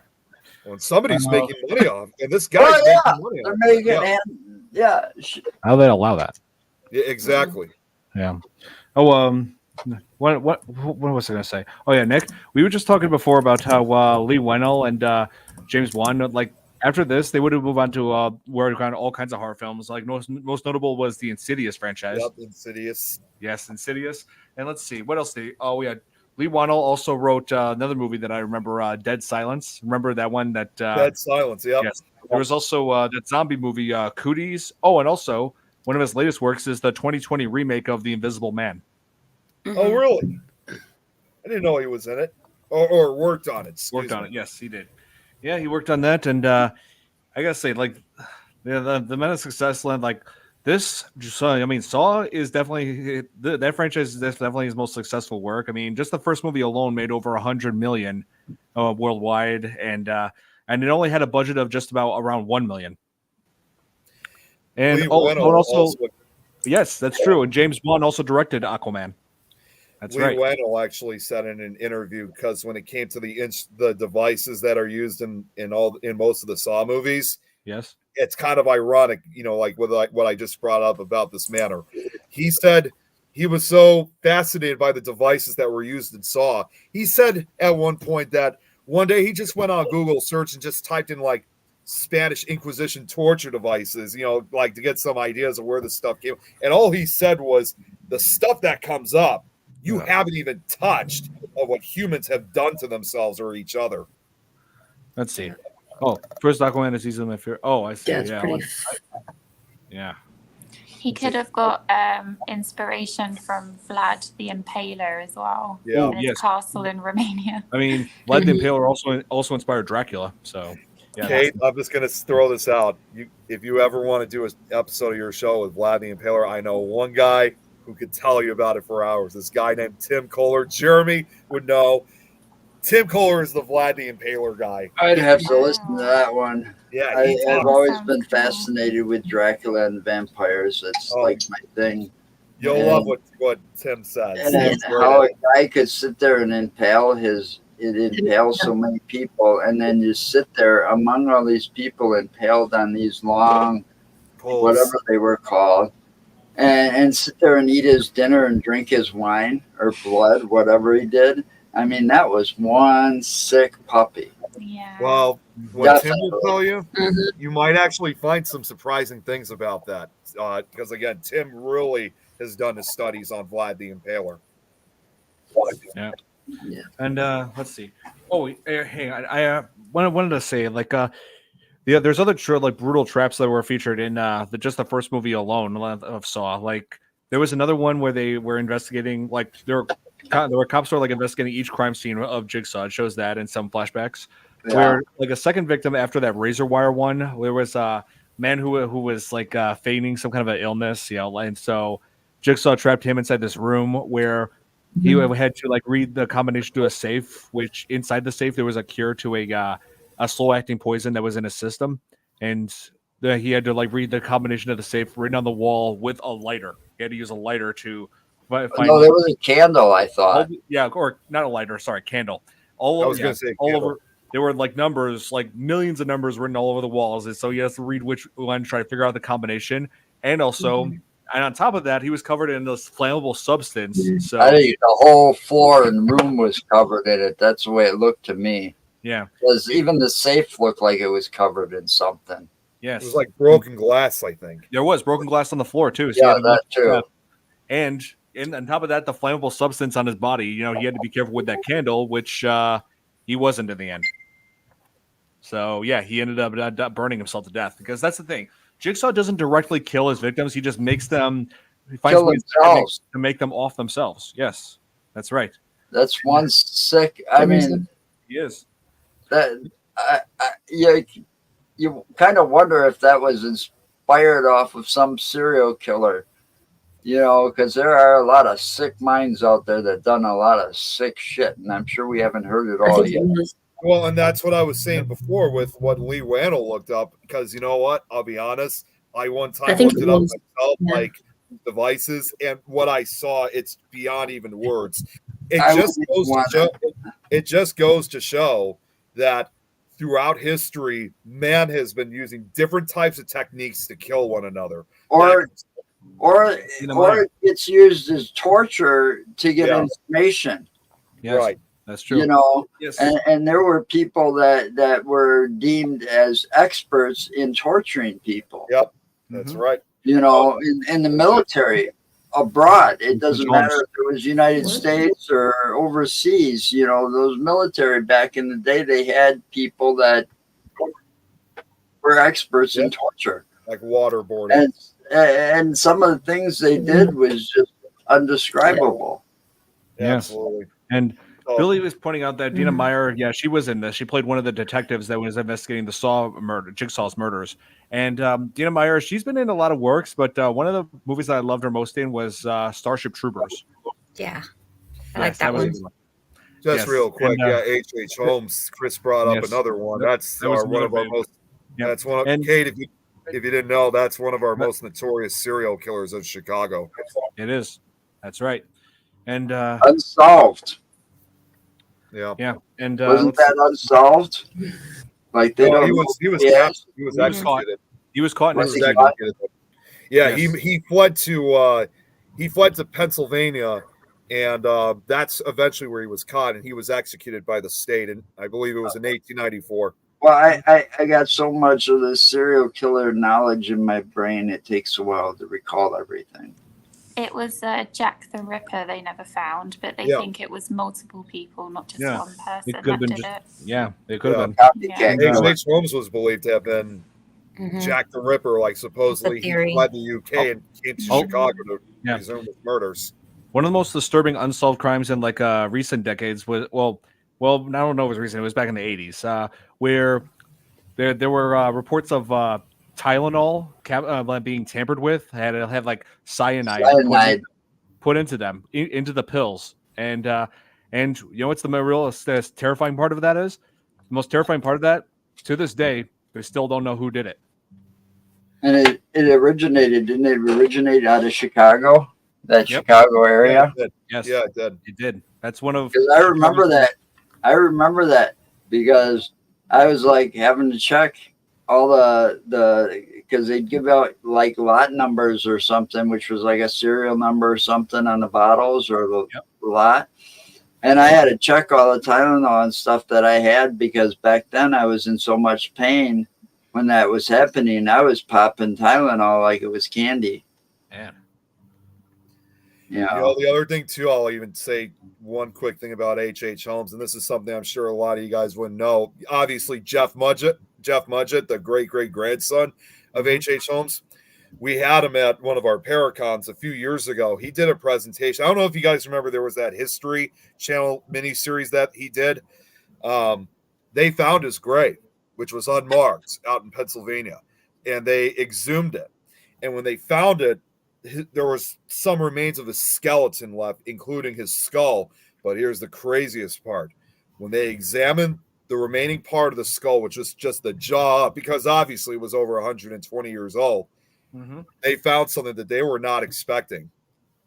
When somebody's making money off, and this guy's making money they're off. making Yeah. How they allow that? Yeah, exactly. Yeah. Oh, what was I going to say? Oh yeah, Nick, we were just talking before about how Lee Whannell and James Wan, like after this, they would have moved on to work on all kinds of horror films. Like most notable was the Insidious franchise. Yep, Insidious. Yes, Insidious. And let's see, what else did we had Lee Whannell also wrote another movie that I remember, Dead Silence. Remember that one? That Dead Silence, yep. Yes. There was also that zombie movie, Cooties. Oh, and also one of his latest works is the 2020 remake of The Invisible Man. Oh, really? I didn't know he was in it. Or worked on it. Worked on it, yes, he did. Yeah, he worked on that. And I got to say, like, the Men of Success Land, like, this, I mean, Saw is definitely that franchise is definitely his most successful work. I mean, just the first movie alone made over 100 million worldwide, and it only had a budget of just about around 1 million. And also, yes, that's true. And James Wan also directed Aquaman. That's Lee right. Whannell actually said in an interview, because when it came to the devices that are used in most of the Saw movies, yes, it's kind of ironic, like what I just brought up about this manner. He said he was so fascinated by the devices that were used in Saw. He said at one point that one day he just went on Google search and just typed in like Spanish Inquisition torture devices, like to get some ideas of where the stuff came. And all he said was the stuff that comes up, you haven't even touched of what humans have done to themselves or each other. Let's see. Oh, first Aquaman is easily my favorite. Oh, I see. Yeah. He could have got inspiration from Vlad the Impaler as well. Yeah. And his castle in Romania. I mean, Vlad the Impaler also inspired Dracula. So, yeah. Kate, I'm just going to throw this out. If you ever want to do an episode of your show with Vlad the Impaler, I know one guy who could tell you about it for hours. This guy named Tim Kohler. Jeremy would know. Tim Kohler is the Vlad the Impaler guy. I'd have to listen to that one. Yeah, I've always been fascinated with Dracula and vampires. It's like my thing. You'll love what Tim says. And how a guy could sit there and impale so many people, and then just sit there among all these people impaled on these long, whatever they were called, and sit there and eat his dinner and drink his wine or blood, whatever he did. I mean, that was one sick puppy. Yeah. Well, what Tim will tell you, you might actually find some surprising things about that. Because, again, Tim really has done his studies on Vlad the Impaler. Yeah. And let's see. Oh, hey, I wanted to say, like, there's other brutal traps that were featured in just the first movie alone of Saw. Like, there was another one where they were investigating, like, there were cops who were like investigating each crime scene of Jigsaw. It shows that in some flashbacks. Yeah. Where like a second victim after that razor wire one, there was a man who was like feigning some kind of an illness, and so Jigsaw trapped him inside this room where he had to like read the combination to a safe, which inside the safe there was a cure to a slow acting poison that was in his system, and he had to like read the combination of the safe written on the wall with a lighter. He had to use a lighter to find. No, there was a candle, I thought. Or not a lighter. Sorry, candle. I was going to say all over. There were like numbers, like millions of numbers written all over the walls, and so he has to read which one to try to figure out the combination. And also, and on top of that, he was covered in this flammable substance. So I think the whole floor and room was covered in it. That's the way it looked to me. Yeah, because even the safe looked like it was covered in something. Yes, it was like broken glass. I think there was broken glass on the floor too. So yeah, that too. And on top of that, the flammable substance on his body. He had to be careful with that candle, which he wasn't in the end. So, yeah, he ended up burning himself to death because that's the thing. Jigsaw doesn't directly kill his victims. He just makes them finds ways to make them off themselves. Yes, that's right. That's one sick. I mean, he is. That you kind of wonder if that was inspired off of some serial killer. Because there are a lot of sick minds out there that done a lot of sick shit, and I'm sure we haven't heard it all yet. Well, and that's what I was saying before with what Lee Whannell looked up, because you know what? I'll be honest. I one time looked it up myself. Yeah. Like devices, and what I saw, it's beyond even words. It just goes to show that throughout history, man has been using different types of techniques to kill one another. Or it's used as torture to get information. Yes, right. That's true. You know, yes. And there were people that were deemed as experts in torturing people. Yep, that's right. You know, in the military, abroad, it doesn't matter if it was United States or overseas. You know, those military back in the day, they had people that were experts in torture, like waterboarding. And some of the things they did was just undescribable. Yes. Absolutely. And Billy was pointing out that Dina Meyer, she was in this. She played one of the detectives that was investigating the Jigsaw's murders. And Dina Meyer, she's been in a lot of works, but one of the movies that I loved her most in was Starship Troopers. Yeah, I like that one. Just real quick, H.H. Holmes. Chris brought up another one. That's one of our most. Yep. That's one of Kate. If you didn't know, that's one of our most notorious serial killers of Chicago. It is. That's right. And unsolved. Yeah. And wasn't that unsolved? Like they don't. He was executed. He was caught. Yeah, he fled to Pennsylvania, and that's eventually where he was caught, and he was executed by the state, and I believe it was in 1894. Well, I got so much of the serial killer knowledge in my brain, it takes a while to recall everything. It was Jack the Ripper they never found, but they think it was multiple people, not just one person it could have been it. Yeah, it could have been. H.H. Holmes was believed to have been Jack the Ripper, like supposedly he fled the UK and came to Chicago to resume his murders. One of the most disturbing unsolved crimes in like recent decades was well, I don't know if it was recent. It was back in the 80s, where there were reports of Tylenol being tampered with. Had like cyanide put into them, into the pills. And you know what's the real terrifying part of that is? The most terrifying part of that, to this day, they still don't know who did it. And it originated, didn't it originate out of Chicago? That Chicago area? Yeah, yes. Yeah, it did. It did. That's one of... Because I remember that because I was like having to check all the because they'd give out like lot numbers or something, which was like a serial number or something on the bottles or the lot. And I had to check all the Tylenol and stuff that I had because back then I was in so much pain when that was happening. I was popping Tylenol like it was candy. Man. Yeah. You know, the other thing too, I'll even say one quick thing about H.H. Holmes, and this is something I'm sure a lot of you guys wouldn't know. Obviously, Jeff Mudgett, the great grandson of H.H. Holmes, we had him at one of our Paracons a few years ago. He did a presentation. I don't know if you guys remember, there was that History Channel miniseries that he did. They found his grave, which was unmarked out in Pennsylvania, and they exhumed it. And when they found it, there was some remains of a skeleton left, including his skull. But here's the craziest part. When they examined the remaining part of the skull, which was just the jaw, because obviously it was over 120 years old, they found something that they were not expecting.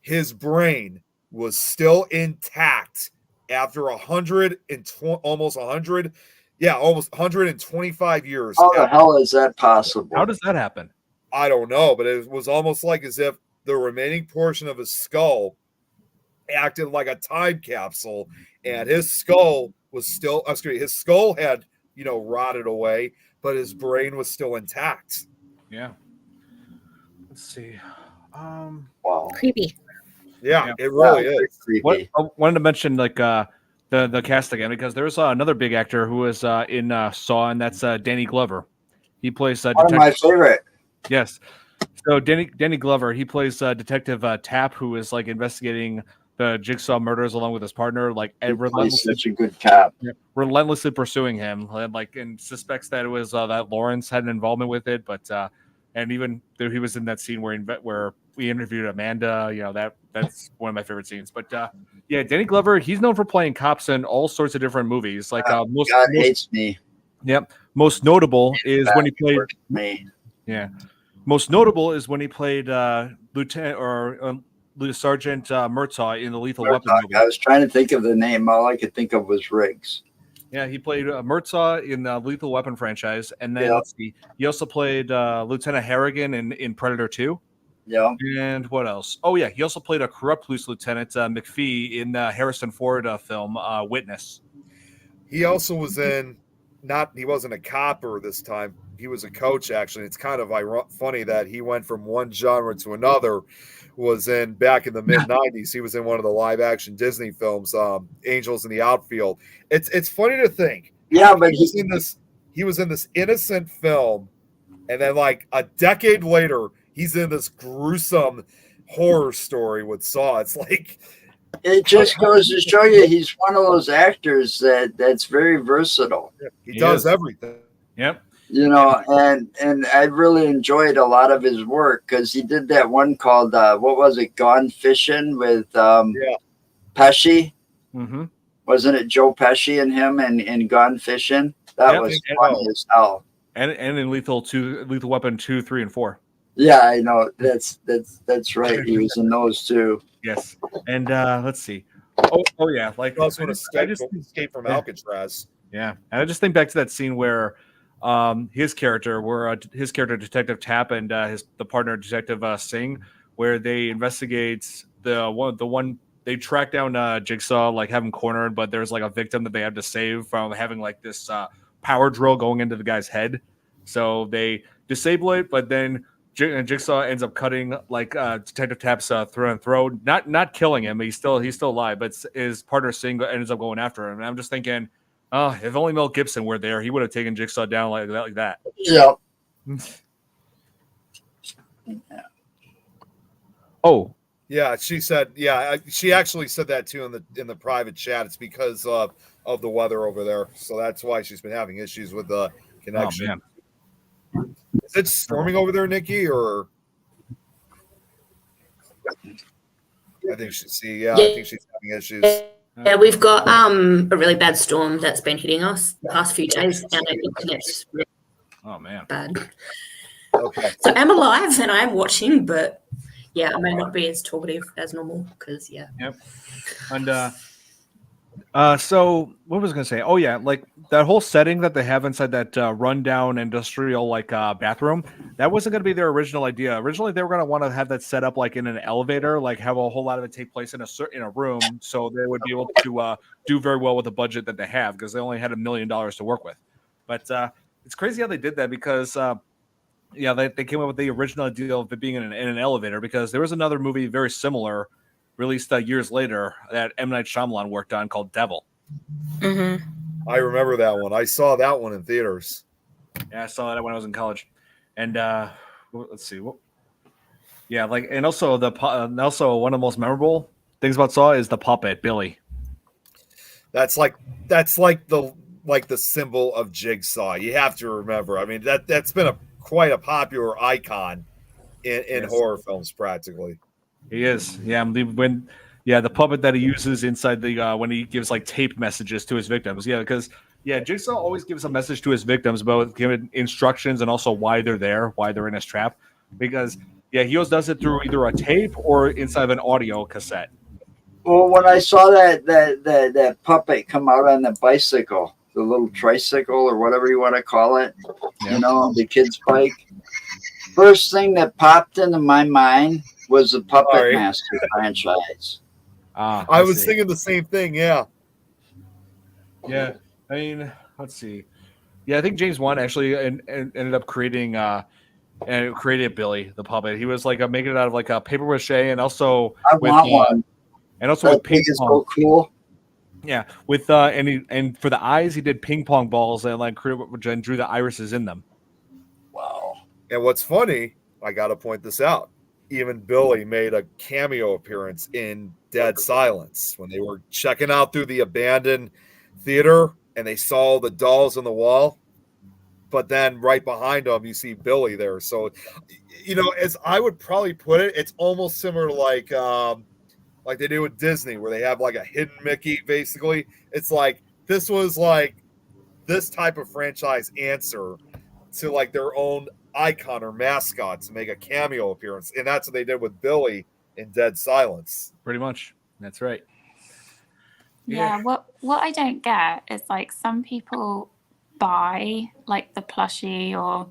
His brain was still intact after almost 125 years. How the hell is that possible? How does that happen? I don't know, but it was almost like as if the remaining portion of his skull acted like a time capsule, and his skull was still, his skull had, rotted away, but his brain was still intact. Yeah. Let's see. Wow. Creepy. Yeah, it really is. Creepy. I wanted to mention like the cast again, because there's another big actor who was in Saw, and that's Danny Glover. He plays one of my favorite. Yes. So Danny Glover, he plays Detective Tapp, who is like investigating the Jigsaw murders along with his partner, like relentlessly, such a good cop, relentlessly pursuing him, and suspects that it was that Lawrence had an involvement with it, but and even though he was in that scene where we interviewed Amanda, that's one of my favorite scenes. But Danny Glover, he's known for playing cops in all sorts of different movies. Like God hates me. Yep. Most notable is when he played. Me. Yeah. most notable is when he played Lieutenant or Sergeant Murtaugh in the Lethal Weapon movie. I was trying to think of the name. All I could think of was Riggs. Yeah, he played Murtaugh in the Lethal Weapon franchise, and then let's see, he also played Lieutenant Harrigan in Predator 2. Yeah. And what else? Oh yeah, he also played a corrupt police lieutenant, McPhee, in the Harrison Ford film Witness. He also was in he wasn't a copper this time. He was a coach, actually. It's kind of funny that he went from one genre to another. Was in back in the mid 90s. He was in one of the live action Disney films, Angels in the Outfield. It's funny to think. Yeah, but he was in this innocent film, and then like a decade later, he's in this gruesome horror story with Saw. It's like it just goes to show you he's one of those actors that's very versatile. He does everything. Yep. You know, and I really enjoyed a lot of his work because he did that one called what was it, Gone Fishing with Pesci. Mm-hmm. Wasn't it Joe Pesci and him and Gone Fishing? That was funny as hell. And in Lethal Weapon 2, 3, and 4. Yeah, I know. That's right. He was in those too. Yes. And let's see. Oh yeah, like he also escape from Alcatraz. Yeah, and I just think back to that scene where his character Detective Tapp and the partner Detective Singh, where they investigate the one they track down Jigsaw, like have him cornered, but there's like a victim that they have to save from having like this power drill going into the guy's head. So they disable it, but then Jigsaw ends up cutting like Detective Tapp's throat, not killing him. He's still alive, but his partner Singh ends up going after him. And I'm just thinking, oh, if only Mel Gibson were there, he would have taken Jigsaw down like that. Yeah. Oh. Yeah, she said. Yeah, she actually said that too in the private chat. It's because of the weather over there, so that's why she's been having issues with the connection. Oh, man. Is it storming over there, Nikki? Or I think she's having issues. Yeah, we've got a really bad storm that's been hitting us the past few days, and I think it's really bad. Okay. So I'm alive and I'm watching, but yeah, I may not be as talkative as normal because Yep. And so what was I going to say? Oh yeah, like that whole setting that they have inside that rundown industrial like bathroom, that wasn't going to be their original idea. Originally, they were going to want to have that set up like in an elevator, like have a whole lot of it take place in a room, so they would be able to do very well with the budget that they have because they only had $1 million to work with. But it's crazy how they did that because they came up with the original idea of it being in an elevator because there was another movie very similar released years later that M. Night Shyamalan worked on called Devil. Mm-hmm. I remember that one. I saw that one in theaters. Yeah, I saw that when I was in college. And let's see. Yeah, like, and also one of the most memorable things about Saw is the puppet Billy. That's like the symbol of Jigsaw. You have to remember. I mean, that's been quite a popular icon in horror films, practically. He is. Yeah, the puppet that he uses inside the when he gives like tape messages to his victims. Yeah, because Jigsaw always gives a message to his victims about giving instructions and also why they're there, why they're in his trap. Because he always does it through either a tape or inside of an audio cassette. Well, when I saw that puppet come out on the bicycle, the little tricycle or whatever you want to call it, the kid's bike, first thing that popped into my mind was the Puppet Master franchise. I was thinking the same thing. Yeah. Yeah. I mean, let's see. Yeah, I think James Wan actually ended up creating created Billy the puppet. He was like making it out of like a paper mache and also with ping pong. So cool. Yeah, with and for the eyes he did ping pong balls and like drew the irises in them. Wow. And what's funny, I got to point this out. Even Billy made a cameo appearance in Dead Silence when they were checking out through the abandoned theater and they saw the dolls on the wall. But then right behind them, you see Billy there. So, as I would probably put it, it's almost similar to like they do with Disney where they have like a hidden Mickey, basically. It's like this was like this type of franchise answer to like their own icon or mascot to make a cameo appearance, and that's what they did with Billy in Dead Silence. Pretty much. That's right. Yeah, what I don't get is like some people buy like the plushie or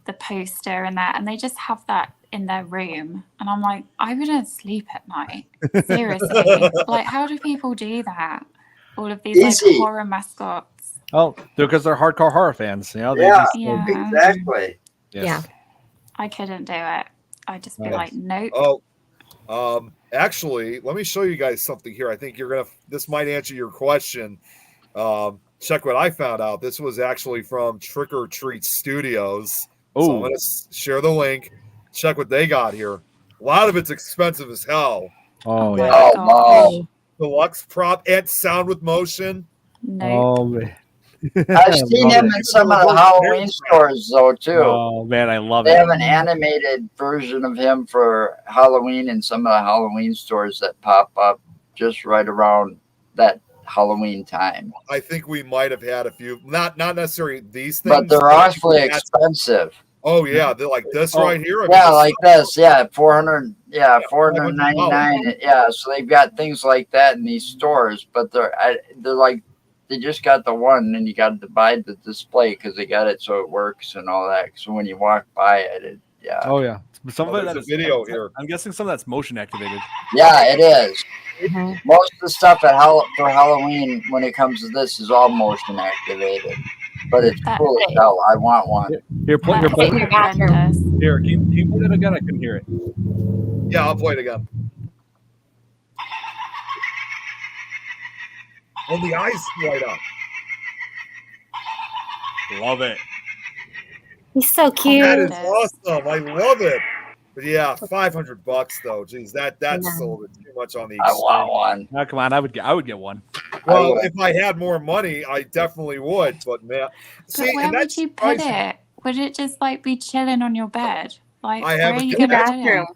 the poster and that, and they just have that in their room, and I'm like, I wouldn't sleep at night. Seriously, like how do people do that? All of these like horror mascots. Oh, because they're hardcore horror fans. You know, they Yeah, just, exactly. Yes. Yeah, I couldn't do it. I'd just be like, nope. Oh, actually, let me show you guys something here. I think this might answer your question. Check what I found out. This was actually from Trick or Treat Studios. So I'm going to share the link. Check what they got here. A lot of it's expensive as hell. Oh, yeah. wow. Deluxe prop and sound with motion. Oh, man. I've seen him in some of the Halloween stores, though, too. Oh, man, I love They it. have an animated version of him for Halloween in some of the Halloween stores that pop up just right around that Halloween time. I think we might have had a few, not necessarily these things, But they're awfully expensive. Oh yeah, they're like this right here. Yeah, like this. Yeah, 400. Yeah, $499. Yeah, so they've got things like that in these stores, but they're like they just got the one, and you got to buy the display because they got it so it works and all that. So when you walk by it, yeah. Oh yeah, some of it. There's a video here. I'm guessing some of that's motion activated. Yeah, it is. Most of the stuff for Halloween when it comes to this is all motion activated. But it's cool as hell. I want one. Here, play That's play in your bathroom. Here, can you play it again? I couldn't hear it. Yeah, I'll play it again. Oh, the eyes light up. Love it. He's so cute. That is awesome. I love it. But yeah, $500 though. Jeez, that's a little bit too much on the I extreme. want one. Oh, come on, I would get one. Well, if I had more money, I definitely would. But man, But where would you put it? Would it just like be chilling on your bed? Like, I where have are a you good gonna put it?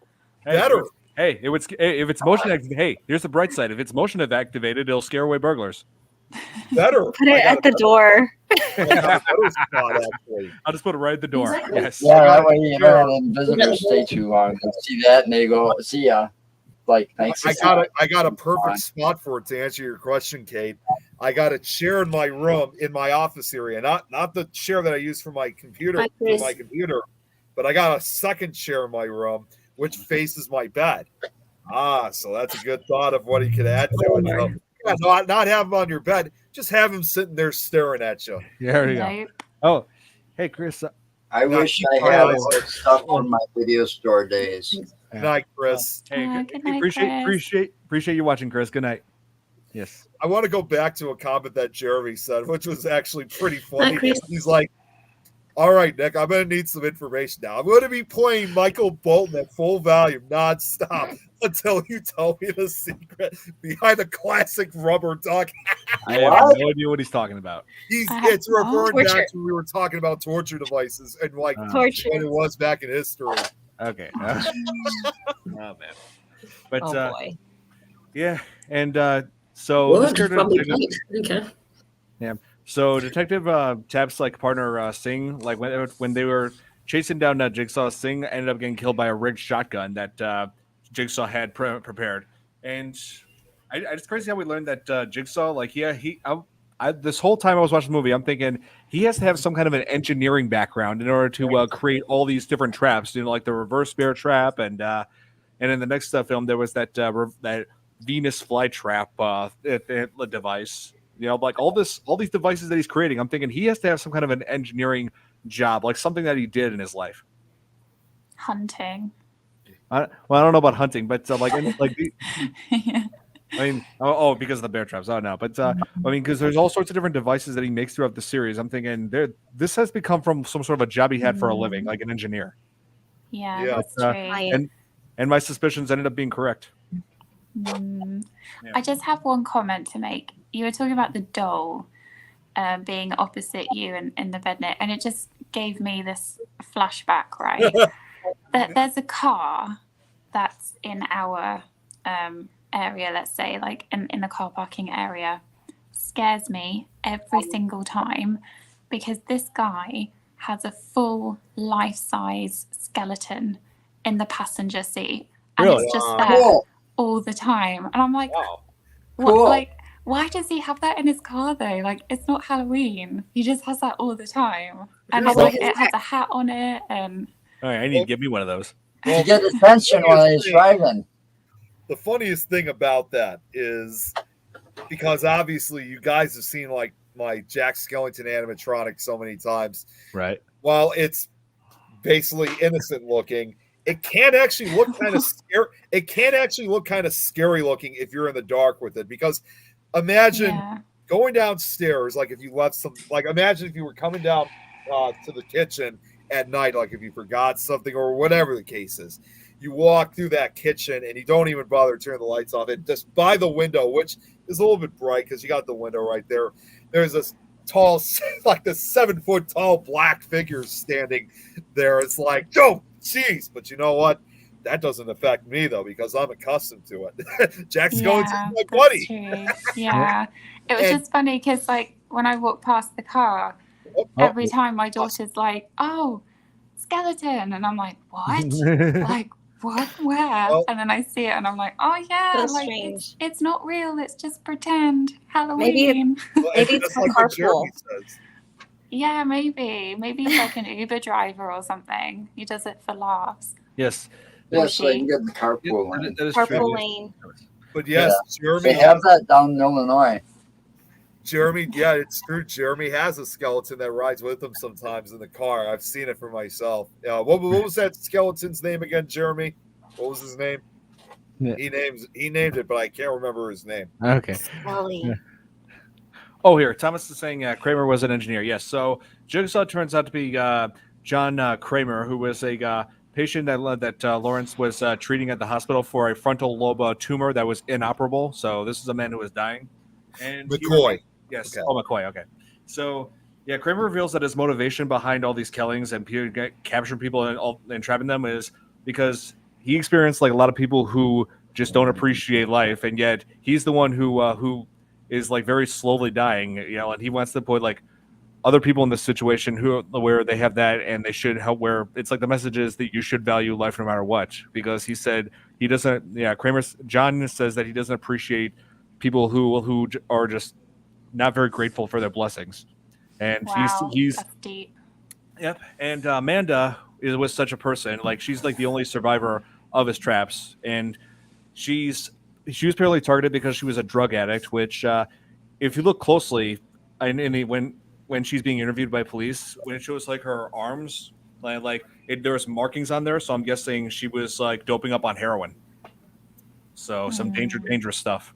Better. Hey, if it's motion activated, hey, here's the bright side. If it's motion activated, it'll scare away burglars. Better. Put it at the door. I'll just put it right at the door. Yes. Yeah, that way you don't let visitors stay too long. They see that and they go, see ya. Like, thanks. I got a perfect spot for it to answer your question, Kate. I got a chair in my room in my office area, not the chair that I use for my computer, but I got a second chair in my room which faces my bed. So that's a good thought of what he could add to it. So, yeah, not have him on your bed, just have him sitting there staring at you. Yeah, there you go. Oh, hey, Chris. I wish I had all that stuff from my video store days. Good night, Chris. Hey, good night, appreciate you watching, Chris. Good night. Yes. I want to go back to a comment that Jeremy said, which was actually pretty funny. Chris. He's like, all right, Nick, I'm going to need some information now. I'm going to be playing Michael Bolton at full volume nonstop until you tell me the secret behind the classic rubber duck. I have no idea what he's talking about. It's referring back to when we were talking about torture devices and like when it was back in history. Okay. Oh, man. But, boy. yeah. And so, Well, okay. Yeah. So Detective Tap's like partner Singh, like when they were chasing down Jigsaw, Singh ended up getting killed by a rigged shotgun that Jigsaw had prepared. And it's crazy how we learned that Jigsaw, like, this whole time I was watching the movie, I'm thinking he has to have some kind of an engineering background in order to create all these different traps, like the reverse bear trap, and in the next film there was that Venus flytrap device. Like all these devices that he's creating. I'm thinking he has to have some kind of an engineering job, like something that he did in his life. Hunting. I don't know about hunting, but Yeah. I mean, because of the bear traps. Oh no, but I mean, because there's all sorts of different devices that he makes throughout the series. I'm thinking this has become from some sort of a job he had for a living, like an engineer. Yeah, that's true. And my suspicions ended up being correct. I just have one comment to make. You were talking about the doll being opposite you in the bed, Nick, and it just gave me this flashback, right? There's a car that's in our area, let's say, like in the car parking area. Scares me every single time because this guy has a full life-size skeleton in the passenger seat, and Really? it's just there all the time. And I'm like, what? Cool. Like, why does he have that in his car though? Like, it's not Halloween. He just has that all the time, and it's like it has a hat on it. And all right, I need to give me one of those. To get attention when he's driving. The funniest thing about that is because obviously you guys have seen like my Jack Skellington animatronic so many times. Right. While it's basically innocent looking, it can actually look kind of scary. It can actually look kind of scary looking if you're in the dark with it. Because imagine going downstairs, like if you left some, like imagine if you were coming down to the kitchen at night, like if you forgot something or whatever the case is. You walk through that kitchen and you don't even bother turning the lights off. It just by the window, which is a little bit bright because you got the window right there. There's this tall, like the 7 foot tall black figure standing there. It's like, oh, jeez. But you know what? That doesn't affect me though because I'm accustomed to it. Jack's going to my buddy. Yeah, it was just funny because like when I walk past the car, every time my daughter's like, "Oh, skeleton," and I'm like, "What?" Like. What? Where? And then I see it, and I'm like, "Oh yeah, That's like strange. it's not real. It's just pretend Halloween." Maybe it's for carpool. Yeah, maybe it's like an Uber driver or something. He does it for laughs. Yes. Yeah, so you can get the carpool lane. That is Carpool true. lane. But yes, Jeremy They have that down in Illinois. Jeremy, yeah, it's true. Jeremy has a skeleton that rides with him sometimes in the car. I've seen it for myself. What was that skeleton's name again, Jeremy? What was his name? Yeah. He named it, but I can't remember his name. Okay. Yeah. Oh, here. Thomas is saying Kramer was an engineer. Yes. So Jigsaw turns out to be John Kramer, who was a patient that Lawrence was treating at the hospital for a frontal lobe tumor that was inoperable. So this is a man who was dying. And McCoy. Yes. Okay. Oh, McCoy. Okay. So, yeah, Kramer reveals that his motivation behind all these killings and capturing people and trapping them is because he experienced like a lot of people who just don't appreciate life, and yet he's the one who is like very slowly dying, and he wants to put like other people in this situation where they have that and they should help. Where it's like the message is that you should value life no matter what, because he said he doesn't. Yeah, John says that he doesn't appreciate people who are just not very grateful for their blessings, and he's that's deep. Yep. And Amanda was such a person. Like she's like the only survivor of his traps, and she was purely targeted because she was a drug addict. Which, if you look closely, when she's being interviewed by police, when it shows like her arms, there's markings on there, so I'm guessing she was like doping up on heroin. So some dangerous stuff.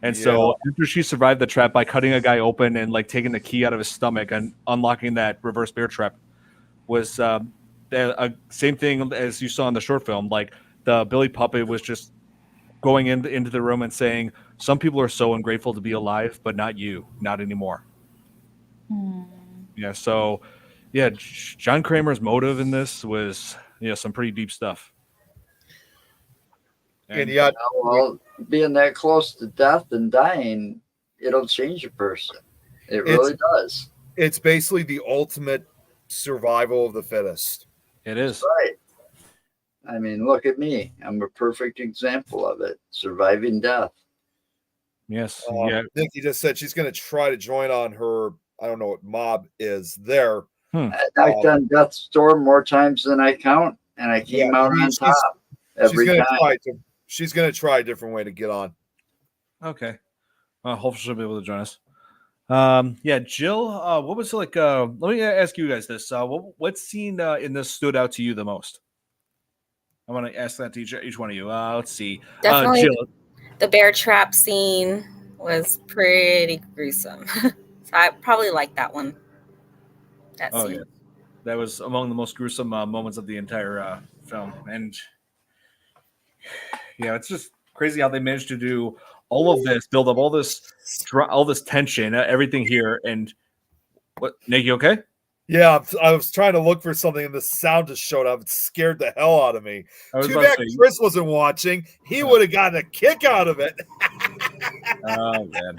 And so after she survived the trap by cutting a guy open and like taking the key out of his stomach and unlocking that reverse bear trap was the same thing as you saw in the short film. Like the Billy puppet was just going into the room and saying, some people are so ungrateful to be alive, but not you, not anymore. Yeah. So yeah, John Kramer's motive in this was, some pretty deep stuff. And yet, well, being that close to death and dying, it'll change a person. It really does. It's basically the ultimate survival of the fittest. It is. Right. I mean, look at me. I'm a perfect example of it. Surviving death. Yes. Nikki just said she's going to try to join on her, I don't know what mob is there. I've done Death's Door more times than I count, and I came out on top every time. She's going to try a different way to get on. Okay. Hopefully she'll be able to join us. Jill, what was like, let me ask you guys this. What scene in this stood out to you the most? I want to ask that to each one of you. Let's see. Definitely Jill. The bear trap scene was pretty gruesome. So I probably like that one. That scene. Yeah. That was among the most gruesome moments of the entire film. And yeah, it's just crazy how they managed to do all of this, build up all this tension, everything here. And what, Nick, you okay? Yeah, I was trying to look for something, and the sound just showed up. It scared the hell out of me. Too bad Chris wasn't watching. He would have gotten a kick out of it. Oh man.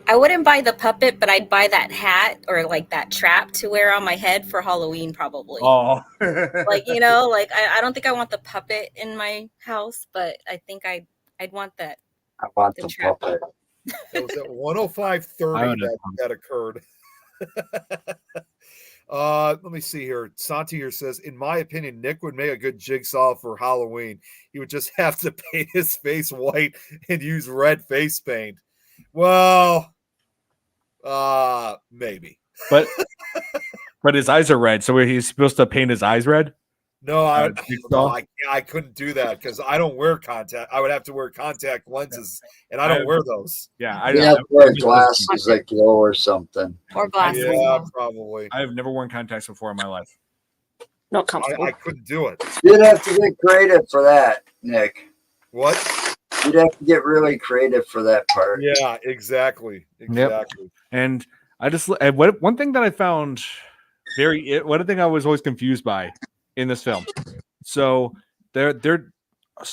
I wouldn't buy the puppet, but I'd buy that hat or like that trap to wear on my head for Halloween, probably. Oh, like, you know, like I don't think I want the puppet in my house, but I think I'd want that. I want the the trap. puppet. It was at 105.30 that occurred. Let me see here. Santi here says, in my opinion, Nick would make a good Jigsaw for Halloween. He would just have to paint his face white and use red face paint. Well, maybe. But his eyes are red, so he's supposed to paint his eyes red? No, I couldn't do that because I don't wear contact. I would have to wear contact lenses, and I don't wear those. Yeah, I have to wear glasses that glow or something. Or glasses. Yeah, probably. I have never worn contacts before in my life. Not comfortable. I couldn't do it. You'd have to get creative for that, Nick. What? You'd have to get really creative for that part. Yeah, exactly. Yep. And I just one thing that I found one thing I was always confused by in this film. So they're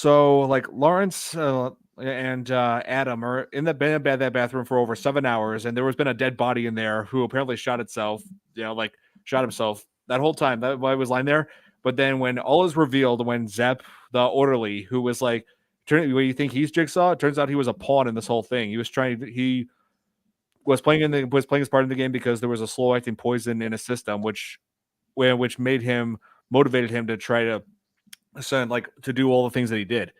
like Lawrence and Adam are in that bathroom for over 7 hours, and there has been a dead body in there who apparently shot himself that whole time. That why was lying there. But then when all is revealed, when Zepp, the orderly, who was like, what do you think he's Jigsaw? It turns out he was a pawn in this whole thing. He was playing his part in the game because there was a slow acting poison in his system, which motivated him to try to do all the things that he did.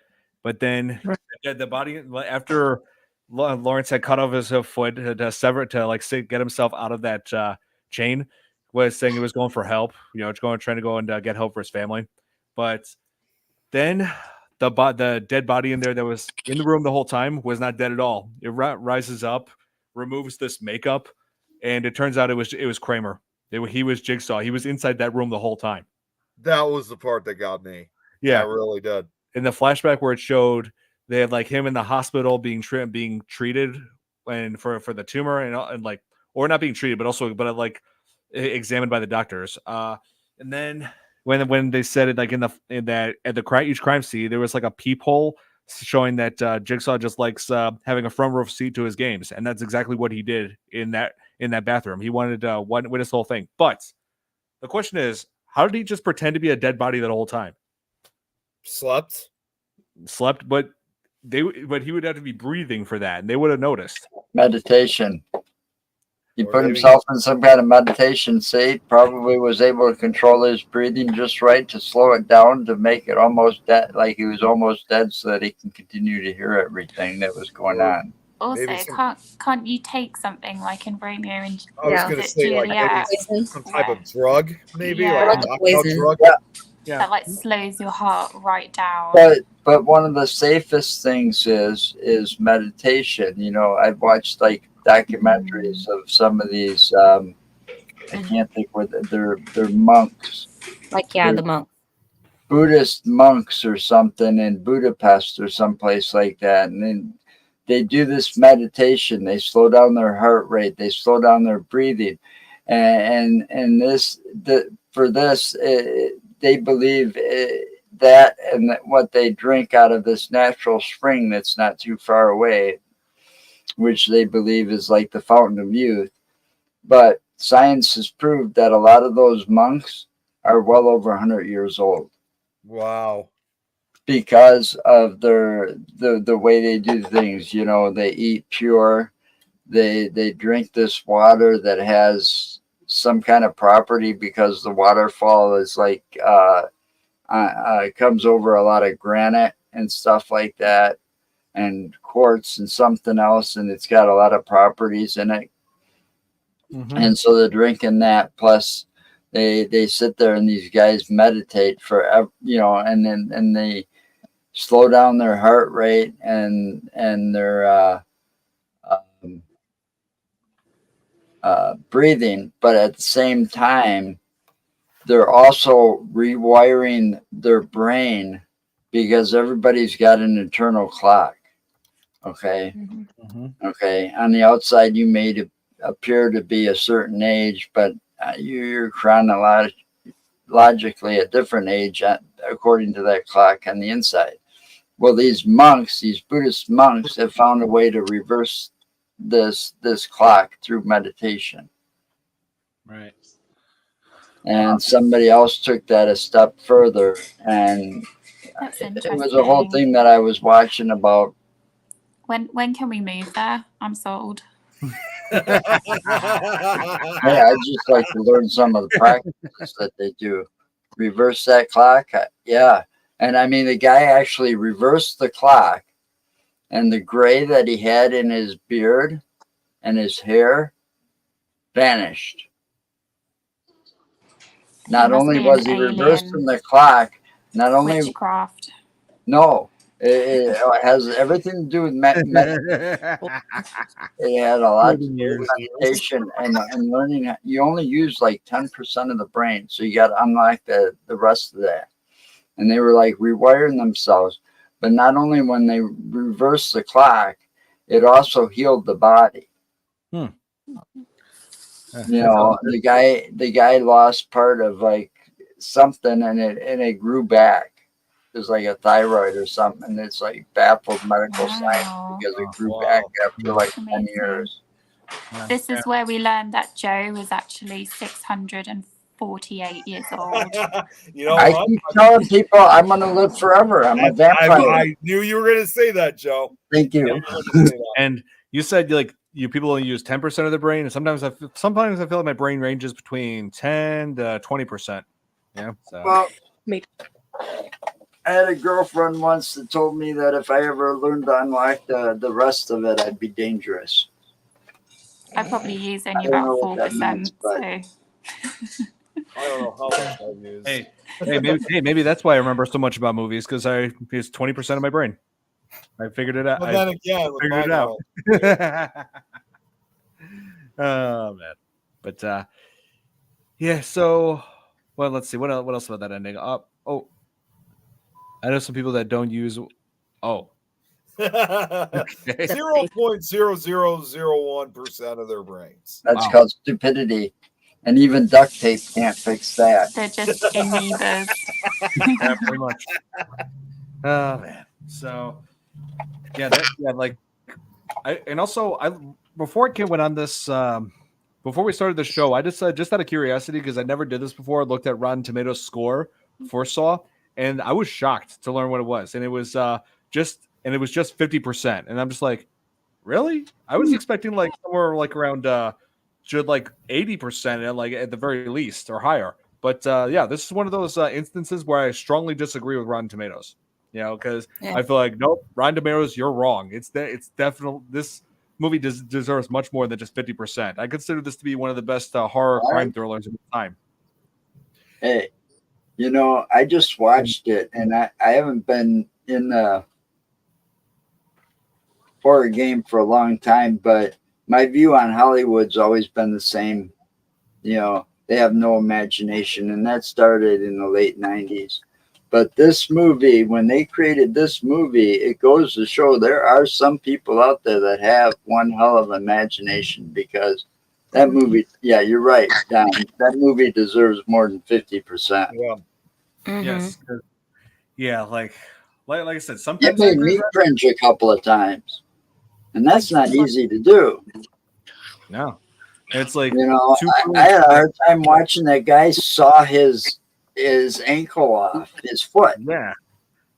But then the body, after Lawrence had cut off his foot to sever it to get himself out of that chain, was saying he was going for help, trying to go and get help for his family. But then the dead body in there that was in the room the whole time was not dead at all. It rises up, removes this makeup, and it turns out it was Kramer. He was Jigsaw. He was inside that room the whole time. That was the part that got me. Yeah, it really did. In the flashback where it showed they had him in the hospital being treated and for the tumor and or not being treated, but examined by the doctors. And then when they said it at each crime scene, there was a peephole showing that Jigsaw just likes having a front row seat to his games, and that's exactly what he did in that bathroom. He wanted to witness the whole thing. But the question is, how did he just pretend to be a dead body that whole time? Slept, but he would have to be breathing for that, and they would have noticed. Meditation. He put himself in some kind of meditation state, probably was able to control his breathing just right to slow it down to make it almost dead, like he was almost dead, so that he can continue to hear everything that was going on. Also, can't you take something like in Romeo and I was going to say maybe some type of drug, maybe Yeah. like a knockout drug. that slows your heart right down? But one of the safest things is meditation. I've watched documentaries of some of these. I can't think what they're monks. The monks. Buddhist monks or something in Budapest or someplace like that, and then they do this meditation. They slow down their heart rate. They slow down their breathing, and they believe that, and that what they drink out of this natural spring that's not too far away, which they believe is like the fountain of youth. But science has proved that a lot of those monks are well over 100 years old. Wow. Because of the way they do things. They eat pure. They drink this water that has some kind of property because the waterfall is comes over a lot of granite and stuff like that, and quartz and something else, and it's got a lot of properties in it. Mm-hmm. And so they're drinking that, plus they sit there and these guys meditate forever, and then they slow down their heart rate and their breathing, but at the same time they're also rewiring their brain, because everybody's got an internal clock. Okay. Mm-hmm. Okay. On the outside, you may appear to be a certain age, but you're chronologically a different age according to that clock on the inside. Well, these Buddhist monks have found a way to reverse this clock through meditation. Right. And somebody else took that a step further, and it was a whole thing that I was watching about. When can we move there? I'm sold. Yeah, I just like to learn some of the practices that they do. Reverse that clock. Yeah. And I mean, the guy actually reversed the clock, and the gray that he had in his beard and his hair vanished. Not only was he reversing the clock, not only witchcraft. No, it has everything to do with it had a lot to do with meditation and learning. You only use like 10% of the brain, so you got to unlock the rest of that. And they were like rewiring themselves. But not only when they reversed the clock, it also healed the body. You know, the guy lost part of like something, and it grew back. It was like a thyroid or something, and it's like baffled medical science because it grew back after like 10 years. This is where we learned that Joe was actually 648 years old. You know, I keep telling people I'm going to live forever. I'm a vampire. I knew you were going to say that, Joe. Thank you. And you said you people only use 10% of the brain, and sometimes I feel like my brain ranges between 10 to 20%. Yeah. So. Well, I had a girlfriend once that told me that if I ever learned to unlock the rest of it, I'd be dangerous. I probably use only about 4%. I don't know how much I use. Maybe that's why I remember so much about movies, because I use 20% of my brain. I figured it out. But then again, figured it out. Oh man, but yeah. So, well, let's see. What else about that ending? I know some people that don't use. Oh, 0.0001% of their brains. That's called stupidity, and even duct tape can't fix that. They're just amoebas. Yeah, pretty much. Oh man. So, before Kim went on this, before we started the show, I just out of curiosity, because I never did this before, I looked at Rotten Tomatoes score for Saw, and I was shocked to learn what it was, and it was just 50%, and I'm just like, really? I was expecting like somewhere like around like 80%, and like at the very least or higher. But yeah, this is one of those instances where I strongly disagree with Rotten Tomatoes. You know, because I feel like, nope, Rotten Tomatoes, you're wrong. It's definitely, this movie deserves much more than just 50%. I consider this to be one of the best horror crime thrillers of the time. Hey, you know, I just watched it, and I haven't been in the horror game for a long time, but my view on Hollywood's always been the same. You know, they have no imagination, and that started in the late 90s. But this movie, when they created this movie, it goes to show there are some people out there that have one hell of imagination, because that movie, yeah, you're right, Don, that movie deserves more than 50%. Yeah. Mm-hmm. Yes. Yeah, like I said, It sometimes made me cringe a couple of times, and that's not easy to do. No. It's like, you know, I had a hard time watching that guy saw his ankle off, his foot. Yeah.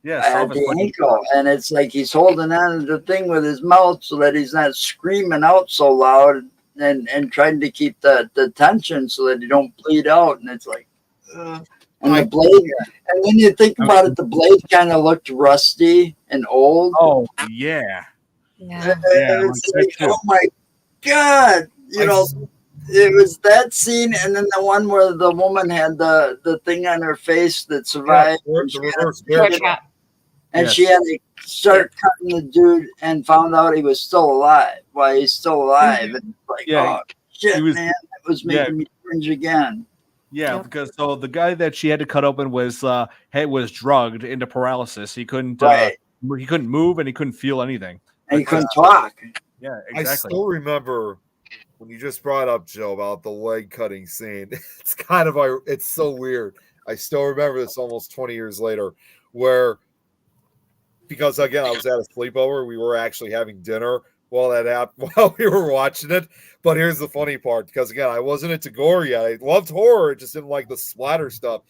At the ankle, and it's like he's holding on to the thing with his mouth so that he's not screaming out so loud, and trying to keep the tension so that he don't bleed out. And it's like, and the blade, and then you think about it, the blade kind of looked rusty and old. Oh yeah. It's like, oh my God, you know. It was that scene, and then the one where the woman had the thing on her face that survived. And she had to start cutting the dude, and found out he was still alive. Why he's still alive? And like, oh shit, man, that was making me cringe again. Yeah, because so the guy that she had to cut open was drugged into paralysis. He couldn't move, and he couldn't feel anything. And he couldn't talk. Yeah, exactly. I still remember when you just brought up, Joe, about the leg cutting scene. It's kind of it's so weird. I still remember this almost 20 years later, because again, I was at a sleepover. We were actually having dinner while that happened, while we were watching it. But here's the funny part, because again, I wasn't into gore yet. I loved horror, just didn't like the splatter stuff.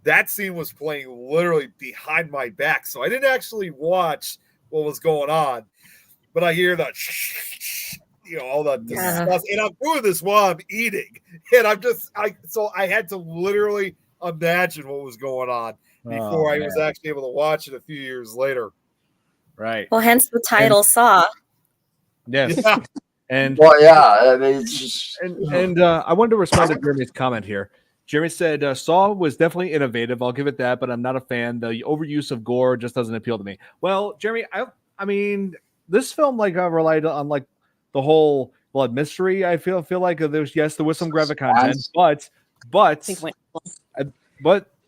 That scene was playing literally behind my back, so I didn't actually watch what was going on. But I hear that, all that disgust, and I'm doing this while I'm eating, and so I had to literally imagine what was going on before I was actually able to watch it a few years later. Right. Well, hence the title Saw. Yes. Yeah. And I mean, it's just, I wanted to respond to Jeremy's comment here. Jeremy said Saw was definitely innovative. I'll give it that, but I'm not a fan. The overuse of gore just doesn't appeal to me. Well, Jeremy, I mean, this film relied on the whole blood mystery. I feel like there was some graphic content, but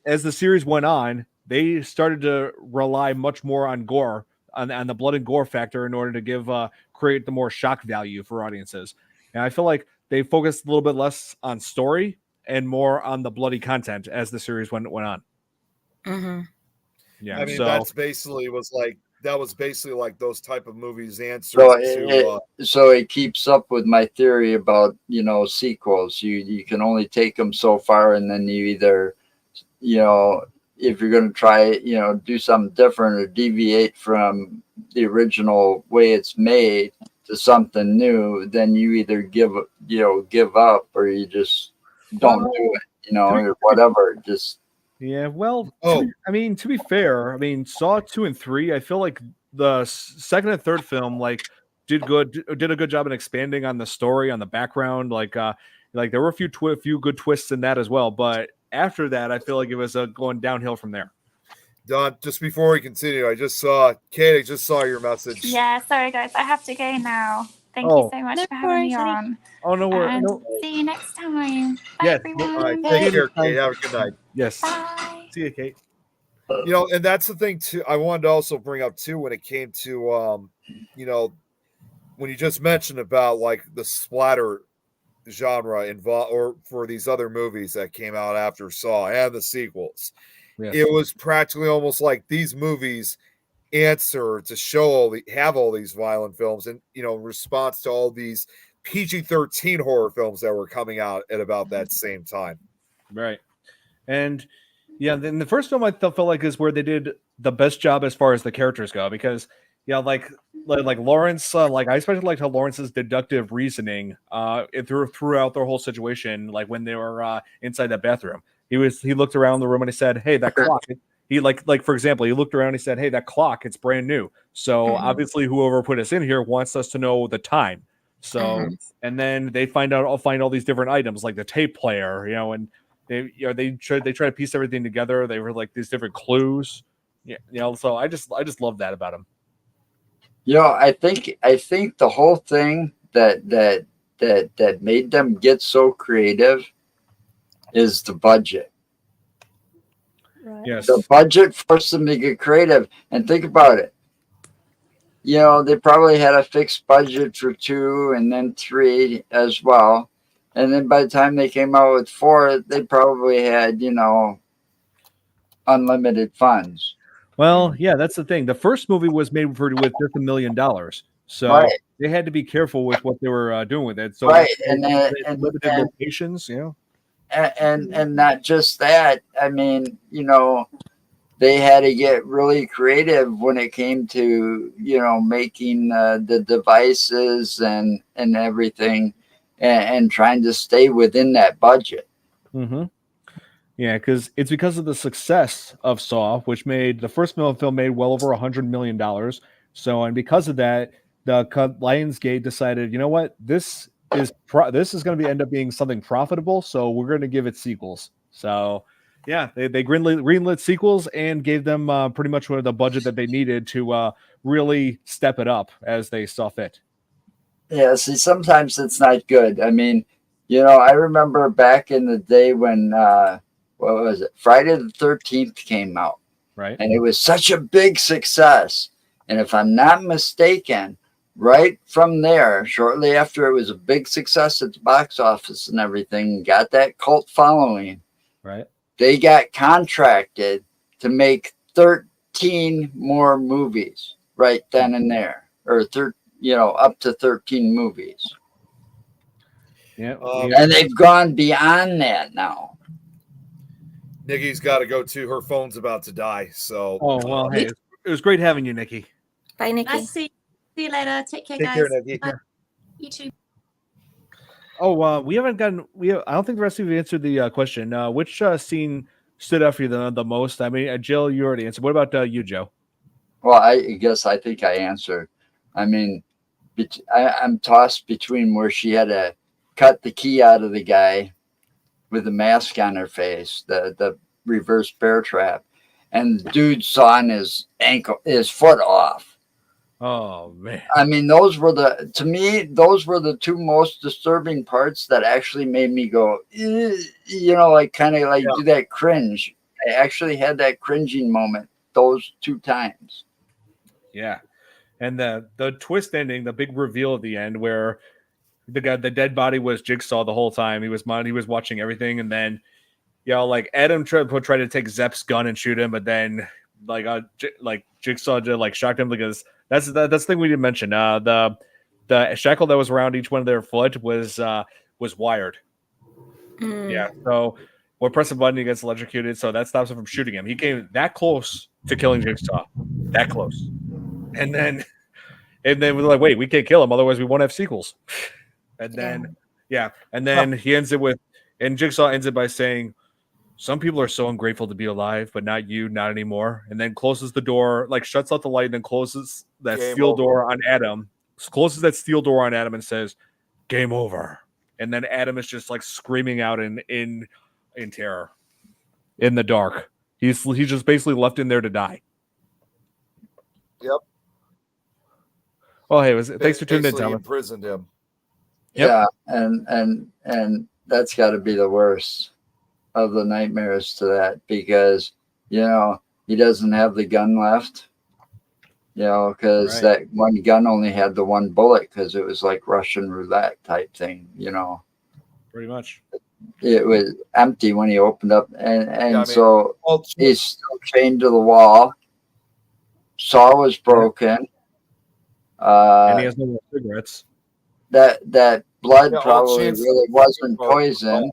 as the series went on, they started to rely much more on gore, on the blood and gore factor, in order to create the more shock value for audiences. And I feel like they focused a little bit less on story and more on the bloody content as the series went on. Mm-hmm. Yeah, I mean, that was basically like those type of movies answer so it keeps up with my theory about sequels. You can only take them so far, and then you either if you're going to try do something different or deviate from the original way it's made to something new, then you either give up or you just don't do it, or whatever. Just well, I mean, to be fair, I mean, Saw 2 and 3, I feel like the second and third film did a good job in expanding on the story, on the background. Like there were a few good twists in that as well, but after that, I feel like it was going downhill from there. Don, just before we continue, Kate, I just saw your message. Yeah, sorry guys, I have to go now. Thank you so much for having me on. Oh, no worries. And see you next time. Bye, Yes. everyone. All right, take care, Kate. Have a good night. Yes. Bye. See you, Kate. And that's the thing too. I wanted to also bring up too, when it came to when you just mentioned about like the splatter genre involved, or for these other movies that came out after Saw and the sequels. Yes. It was practically almost like these movies answer to have all these violent films, and in response to all these PG-13 horror films that were coming out at about that same time. Right. And yeah, then the first film I felt like is where they did the best job as far as the characters go, because like Lawrence, I especially liked how Lawrence's deductive reasoning throughout the whole situation, like when they were inside that bathroom. He looked around the room and he said, "Hey, that clock." He for example, he looked around and he said, "Hey, that clock, it's brand new. So obviously whoever put us in here wants us to know the time." So and then they find all these different items like the tape player, and they try to piece everything together. They were like these different clues. So I just love that about him. I think the whole thing that made them get so creative is the budget. Right. Yes. The budget forced them to get creative. And think about it. They probably had a fixed budget for 2 and then 3 as well. And then by the time they came out with 4, they probably had, unlimited funds. Well, yeah, that's the thing. The first movie was made with just $1 million. So they had to be careful with what they were doing with it. So and limited locations, And not just that. I mean, they had to get really creative when it came to, making the devices and everything, and trying to stay within that budget. Mm-hmm. Yeah, because of the success of Saw, which made the first film made well over $100 million. So, and because of that, the Lionsgate decided, you know what, this is going to end up being something profitable. So we're going to give it sequels. So, yeah, they greenlit sequels and gave them pretty much the budget that they needed to really step it up as they saw fit. Yeah, see, sometimes it's not good. I mean, I remember back in the day when, what was it? Friday the 13th came out. Right. And it was such a big success. And if I'm not mistaken, right from there, shortly after it was a big success at the box office and everything, got that cult following. Right. They got contracted to make 13 more movies right then and there. Or up to 13 movies. Yeah. And they've gone beyond that now. Nikki's got to go too. Her phone's about to die. So. Oh, well, hey, it was great having you, Nikki. Bye, Nikki. Nice to see you later. Take care, Take guys. care, Nikki. Bye. You too. Oh, we haven't gotten. I don't think the rest of you answered the question. Which scene stood out for you the most? I mean, Jill, you already answered. What about you, Joe? Well, I think I answered. I mean, I'm tossed between where she had to cut the key out of the guy with the mask on her face, the reverse bear trap, and the dude sawing his foot off. Oh man! I mean, to me, those were the two most disturbing parts that actually made me go, like kind of like do that cringe. I actually had that cringing moment those two times. Yeah, and the twist ending, the big reveal at the end, where the dead body was Jigsaw the whole time. He was watching everything, and then like Adam tried to take Zepp's gun and shoot him, but then like Jigsaw just shocked him because. That's the thing we didn't mention. The shackle that was around each one of their foot was wired. Yeah. So when press a button, he gets electrocuted. So that stops him from shooting him. He came that close to killing Jigsaw. That close. And then we're like, wait, we can't kill him, otherwise we won't have sequels. And then he ends it with, and Jigsaw ends it by saying, "Some people are so ungrateful to be alive, but not you, not anymore." And then closes the door, shuts out the light, and then closes that steel door on Adam. Closes that steel door on Adam and says, "Game over." And then Adam is just screaming out in terror, in the dark. He's just basically left in there to die. Yep. Oh, hey, thanks for tuning in, Tom. Imprisoned him. Yep. Yeah, and that's got to be the worst of the nightmares to that, because he doesn't have the gun left, because that one gun only had the one bullet, because it was like Russian roulette type thing, Pretty much. It was empty when he opened up, and so he's still chained to the wall. Saw was broken. And he has no more cigarettes. That blood probably really wasn't poison.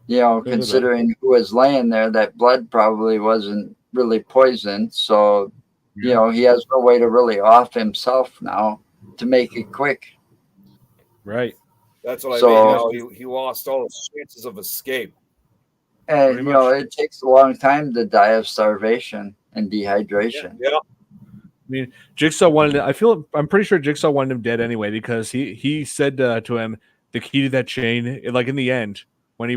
Considering who was laying there, that blood probably wasn't really poisoned. So, he has no way to really off himself now, to make it quick. Right. That's what I mean. He lost all his chances of escape. And, it takes a long time to die of starvation and dehydration. Yeah. I mean, Jigsaw I'm pretty sure Jigsaw wanted him dead anyway, because he said to him, the key to that chain, in the end, when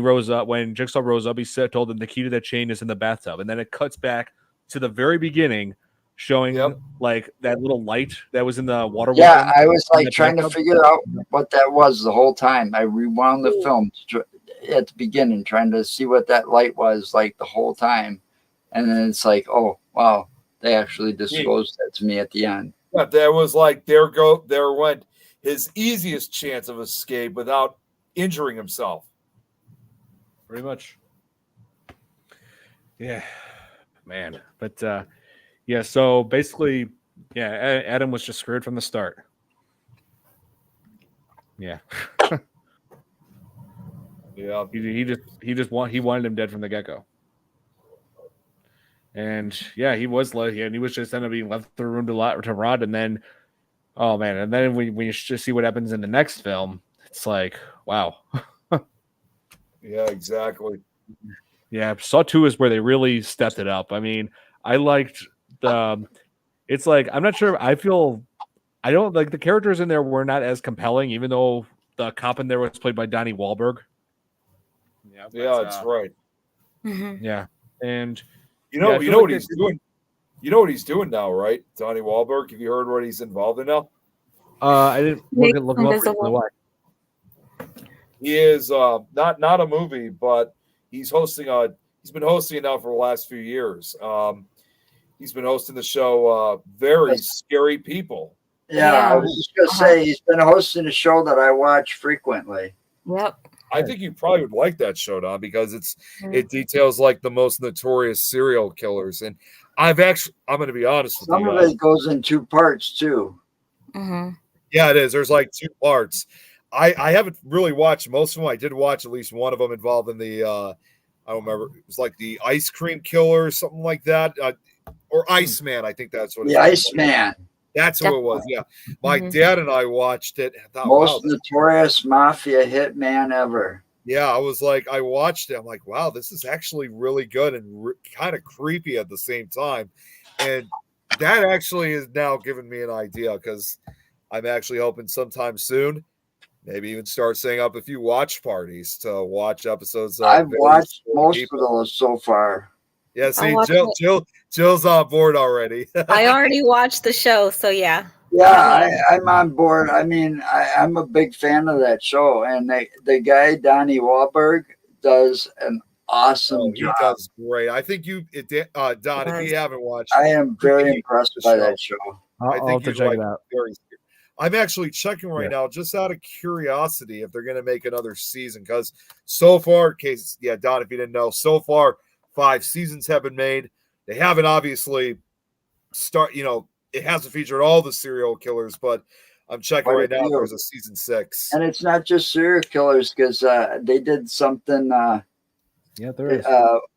Jigsaw rose up, he told him the key to that chain is in the bathtub. And then it cuts back to the very beginning, showing that little light that was in the water. Yeah, I was trying to figure out what that was the whole time. I rewound the film at the beginning, trying to see what that light was the whole time. And then it's oh, wow, they actually disclosed that to me at the end. Yeah, there was there went his easiest chance of escape without injuring himself. Pretty much. Yeah, man. But so basically, Adam was just screwed from the start. Yeah. Yeah. He wanted him dead from the get-go. And he was and he was just ended up being left in the room to rot. And then, oh man, and then when you just see what happens in the next film, it's wow. Yeah, exactly. Yeah, Saw 2 is where they really stepped it up. I mean, I liked it's I'm not sure. I don't the characters in there were not as compelling, even though the cop in there was played by Donnie Wahlberg. Yeah, that's right. Mm-hmm. Yeah, and you know what he's doing. You know what he's doing now, right? Donnie Wahlberg. Have you heard what he's involved in now? I didn't look him up recently. Why? He is not a movie, but he's hosting he's been hosting it now for the last few years. He's been hosting the show Very Scary People. Yeah, I was just gonna say he's been hosting a show that I watch frequently. Yep. I think you probably would like that show, Don, because it details the most notorious serial killers. And I'm going to be honest with you. Some of it goes in 2 parts too. Mm-hmm. Yeah, it is. There's like 2 parts. I haven't really watched most of them. I did watch at least one of them involved in the I don't remember. It was like the ice cream killer or something like that, or Iceman. I think that's what The it's called. Iceman. That's who it was. Yeah, my dad and I watched it. And thought, Most wow, notorious mafia hitman ever. yeah, I was like, I watched it. I'm like, wow, this is actually really good and kind of creepy at the same time. And that actually is now giving me an idea because I'm actually hoping sometime soon, maybe even start setting up a few watch parties to watch episodes. I've watched most of those so far. Yeah, see, Jill's on board already. I already watched the show, so yeah. Yeah, I'm on board. I mean, I'm a big fan of that show, and the guy Donnie Wahlberg does an awesome job. He does great. I think Don, if you haven't watched, I am very impressed by that show. I'll have to check it out. I'm actually checking right now, just out of curiosity, if they're going to make another season. Because so far, Don, if you didn't know, so far 5 seasons have been made. They haven't obviously it hasn't featured all the serial killers, but I'm checking right now. There's a season 6, and it's not just serial killers because they did something. Yeah, there is.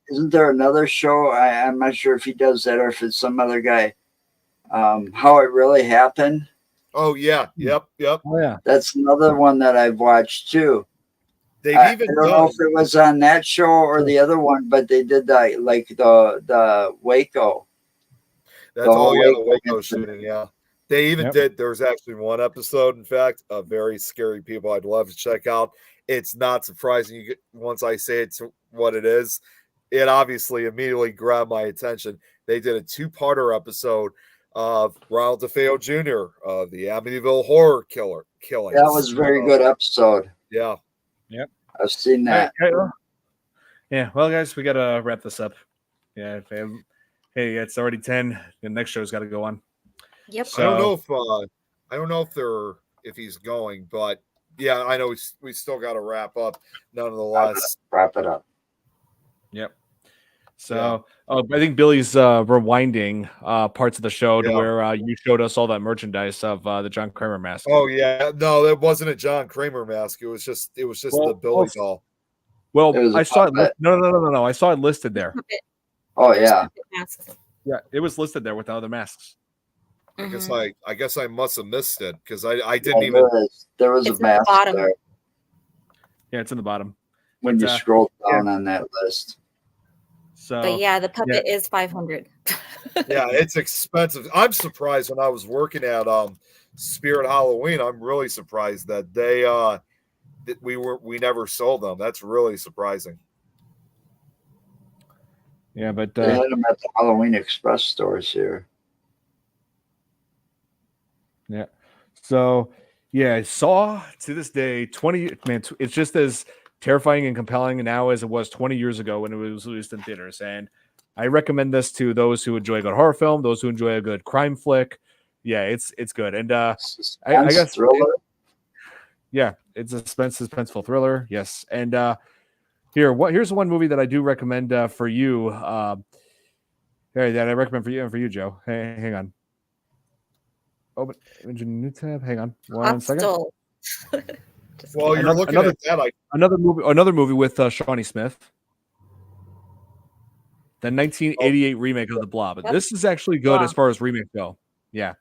Isn't there another show? I'm not sure if he does that or if it's some other guy. How It Really Happened. Oh yeah, yep. Oh yeah, that's another one that I've watched too. They've I even don't know if it was on that show or the other one, but they did that like the Waco. That's the Waco shooting. Yeah, they even did. There was actually one episode, in fact, of Very Scary People. I'd love to check out. It's not surprising. Once I say it's what it is, it obviously immediately grabbed my attention. They did a 2-parter episode of Ronald DeFeo Jr. of the Amityville horror killing. That was a very good episode. Yeah. Yep. I've seen that. Yeah. Well, guys, we got to wrap this up. Yeah. Hey, it's already 10. The next show's got to go on. Yep. So, I don't know if he's going, but yeah, I know we still got to wrap up. Nonetheless, wrap it up. Yep. So, I think Billy's rewinding parts of the show to where you showed us all that merchandise of the John Kramer mask. Oh yeah, no, that wasn't a John Kramer mask. It was just the Billy doll. Well, I saw it. No. I saw it listed there. Oh yeah. Yeah, it was listed there with the other masks. I guess I must have missed it because I didn't even. There was a mask there. Yeah, it's in the bottom. When you scroll down on that list. So, but yeah, the puppet is $500. Yeah, it's expensive. I'm surprised when I was working at Spirit Halloween. I'm really surprised that we never sold them. That's really surprising. Yeah, but they had them at the Halloween Express stores here. Yeah. So yeah, Saw to this day, 20 man, it's just as terrifying and compelling now as it was 20 years ago when it was released in theaters. And I recommend this to those who enjoy a good horror film, those who enjoy a good crime flick. Yeah, it's good. And I guess thriller. It's a suspenseful thriller. Yes. And here's one movie that I do recommend for you. That I recommend for you and for you, Joe. Hey, hang on. Open new tab. Hang on one second. Well, you're looking at that. Another movie with Shawnee Smith. The 1988 remake of The Blob. This is actually good as far as remakes go. Yeah,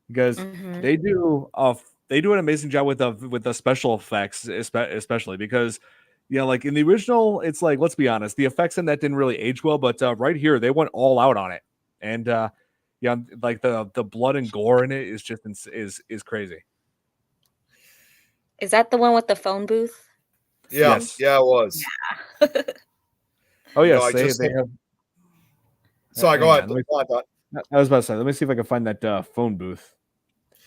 because they do an amazing job with the special effects, especially because like in the original, it's like, let's be honest, the effects in that didn't really age well, but right here they went all out on it, and like the blood and gore in it is just is crazy. Is that the one with the phone booth? Yeah, yes. Yeah, it was. Yeah. Oh yes, they have. Sorry, go ahead. I was about to say, let me see if I can find that phone booth.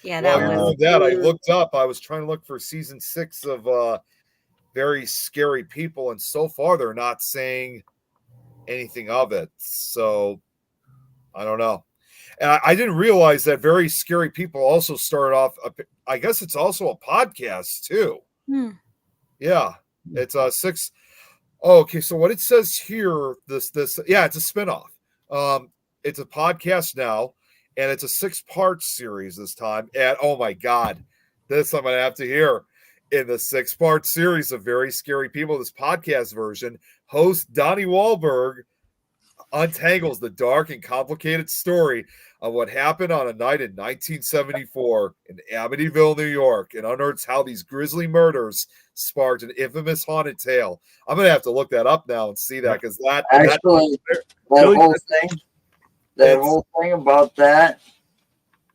Yeah, I looked up. I was trying to look for season 6 of Very Scary People, and so far they're not saying anything of it. So I don't know. And I didn't realize that Very Scary People also started off. I guess it's also a podcast too. Yeah, it's 6. Oh, okay. So what it says here, it's a spinoff. It's a podcast now, and it's a 6-part series this time. And oh my God, this I'm going to have to hear. In the 6-part series of Very Scary People, this podcast version, host Donnie Wahlberg untangles the dark and complicated story of what happened on a night in 1974 in Amityville, New York, and unearths how these grisly murders sparked an infamous haunted tale. I'm going to have to look that up now and see that, because that whole thing about that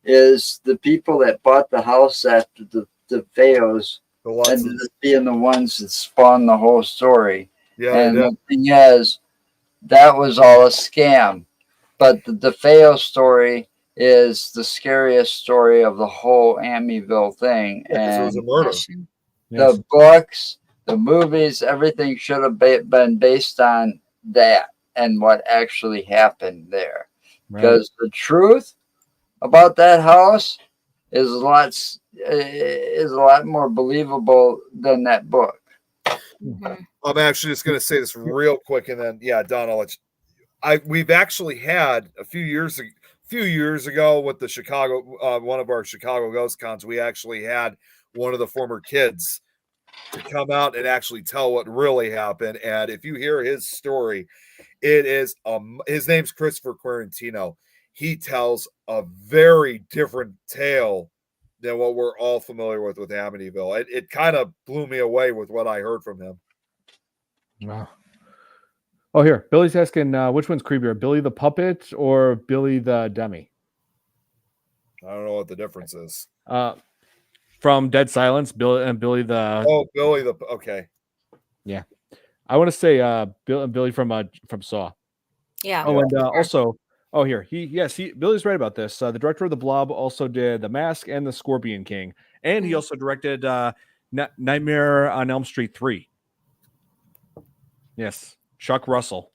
is the people that bought the house after the Feos ended up being the ones that spawned the whole story. Yeah, and the thing is, that was all a scam. But the DeFeo story is the scariest story of the whole Amityville thing. Yeah, and it was a murder. The books, the movies, everything should have been based on that and what actually happened there. Right. Because the truth about that house is a lot more believable than that book. I'm actually just going to say this real quick, and then Don, I'll let you. We've actually had a few years ago with the Chicago, one of our Chicago Ghost Cons, we actually had one of the former kids to come out and actually tell what really happened. And if you hear his story, it is his name's Christopher Quarantino. He tells a very different tale than what we're all familiar with Amityville. It kind of blew me away with what I heard from him. Wow. Oh, here. Billy's asking which one's creepier, Billy the Puppet or Billy the Dummy? I don't know what the difference is. From Dead Silence, Billy the... Oh, Billy the... Okay. Yeah. I want to say Billy from Saw. Yeah. Oh, and also... Oh, here. Billy's right about this. The director of The Blob also did The Mask and The Scorpion King. And he also directed Nightmare on Elm Street 3. Yes. Chuck Russell.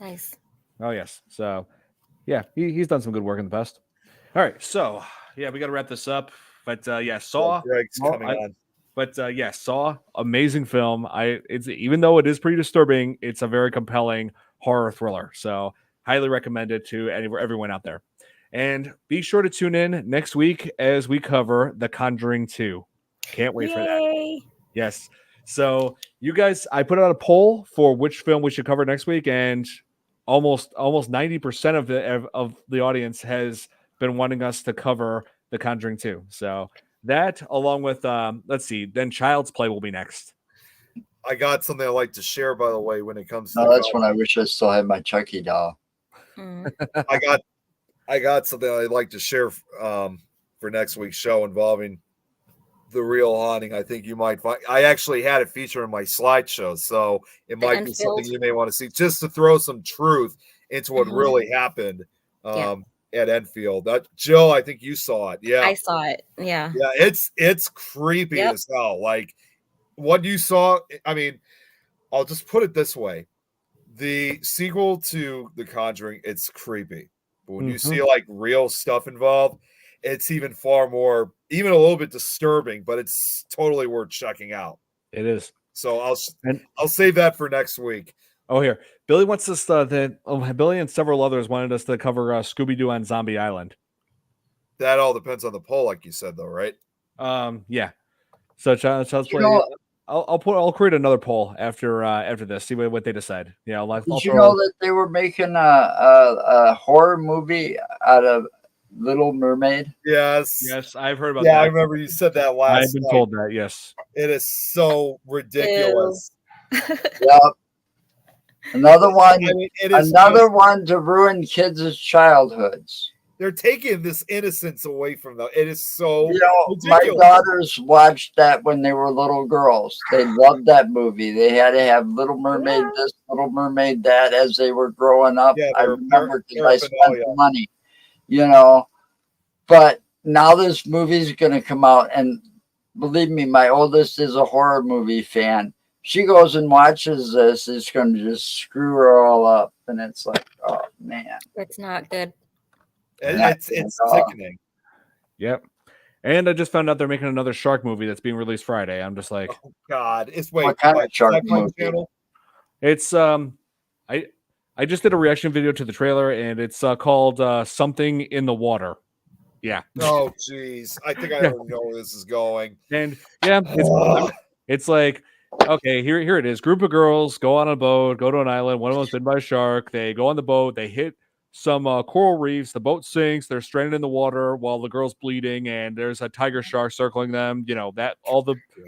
Nice. Oh, yes. So, yeah, he's done some good work in the past. All right. So, yeah, we got to wrap this up. But, Saw. Greg's coming on. But, Saw, amazing film. It's even though it is pretty disturbing, it's a very compelling horror thriller. So, highly recommend it to everyone out there. And be sure to tune in next week as we cover The Conjuring 2. Can't wait for that. Yes. So you guys, I put out a poll for which film we should cover next week, and almost 90% of the audience has been wanting us to cover The Conjuring 2. So that, along with let's see, then Child's Play will be next. I got something I like to share, by the way, when it comes to... No, that's when I wish I still had my Chucky doll. I got something I'd like to share for next week's show involving the real haunting. I think you might find. I actually had it featured in my slideshow, so it might be something you may want to see, just to throw some truth into what really happened at Enfield. That Jill, I think you saw it. Yeah, I saw it. Yeah, it's creepy as hell. Like what you saw. I mean, I'll just put it this way. The sequel to The Conjuring, it's creepy. But when you see like real stuff involved, it's even far more, even a little bit disturbing, but it's totally worth checking out. It is. So I'll save that for next week. Oh, here. Billy wants us Billy and several others wanted us to cover Scooby-Doo on Zombie Island. That all depends on the poll, like you said, though, right? Yeah. So Child's Play. I'll create another poll after this. See what they decide. Yeah. Did you know that they were making a horror movie out of Little Mermaid? Yes, I've heard about that. Yeah, I remember you said that last. I've been told that. Yes, it is so ridiculous. Yep. Another one. I mean, another one to ruin kids' childhoods. They're taking this innocence away from them. It is so ridiculous. My daughters watched that when they were little girls. They loved that movie. They had to have Little Mermaid this, Little Mermaid that as they were growing up. I remember because I spent the money, But now this movie is going to come out, and believe me, my oldest is a horror movie fan. She goes and watches this. It's going to just screw her all up, and it's like, oh man, it's not good. It's sickening. Yep. And I just found out they're making another shark movie that's being released Friday. I'm just like, oh God, it's what kind of shark movie? It's I I just did a reaction video to the trailer, and it's called "Something in the Water." Yeah. Oh, jeez. I think I already know where this is going. And yeah, it's like, okay, here it is. Group of girls go on a boat, go to an island. One of them's bitten by a shark. They go on the boat. They hit some coral reefs. The boat sinks. They're stranded in the water while the girl's bleeding, and there's a tiger shark circling them. You know,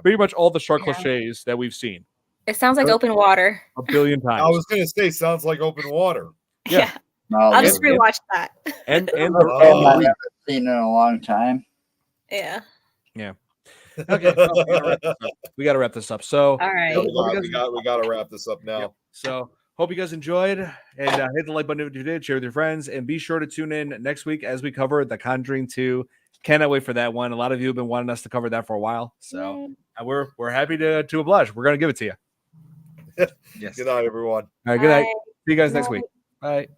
pretty much all the shark cliches that we've seen. It sounds like Open Water. A billion times. I was going to say, sounds like Open Water. Yeah. I'll just rewatch that. And I haven't seen in a long time. Yeah. Yeah. Okay. We got to wrap this up. So, all right. We got to wrap this up now. Yep. So, hope you guys enjoyed, and hit the like button if you did. Share with your friends, and be sure to tune in next week as we cover The Conjuring 2. Cannot wait for that one. A lot of you have been wanting us to cover that for a while, so we're happy to oblige. We're going to give it to you. Yes. Good night, everyone. All right. Good night. See you guys next week. Bye.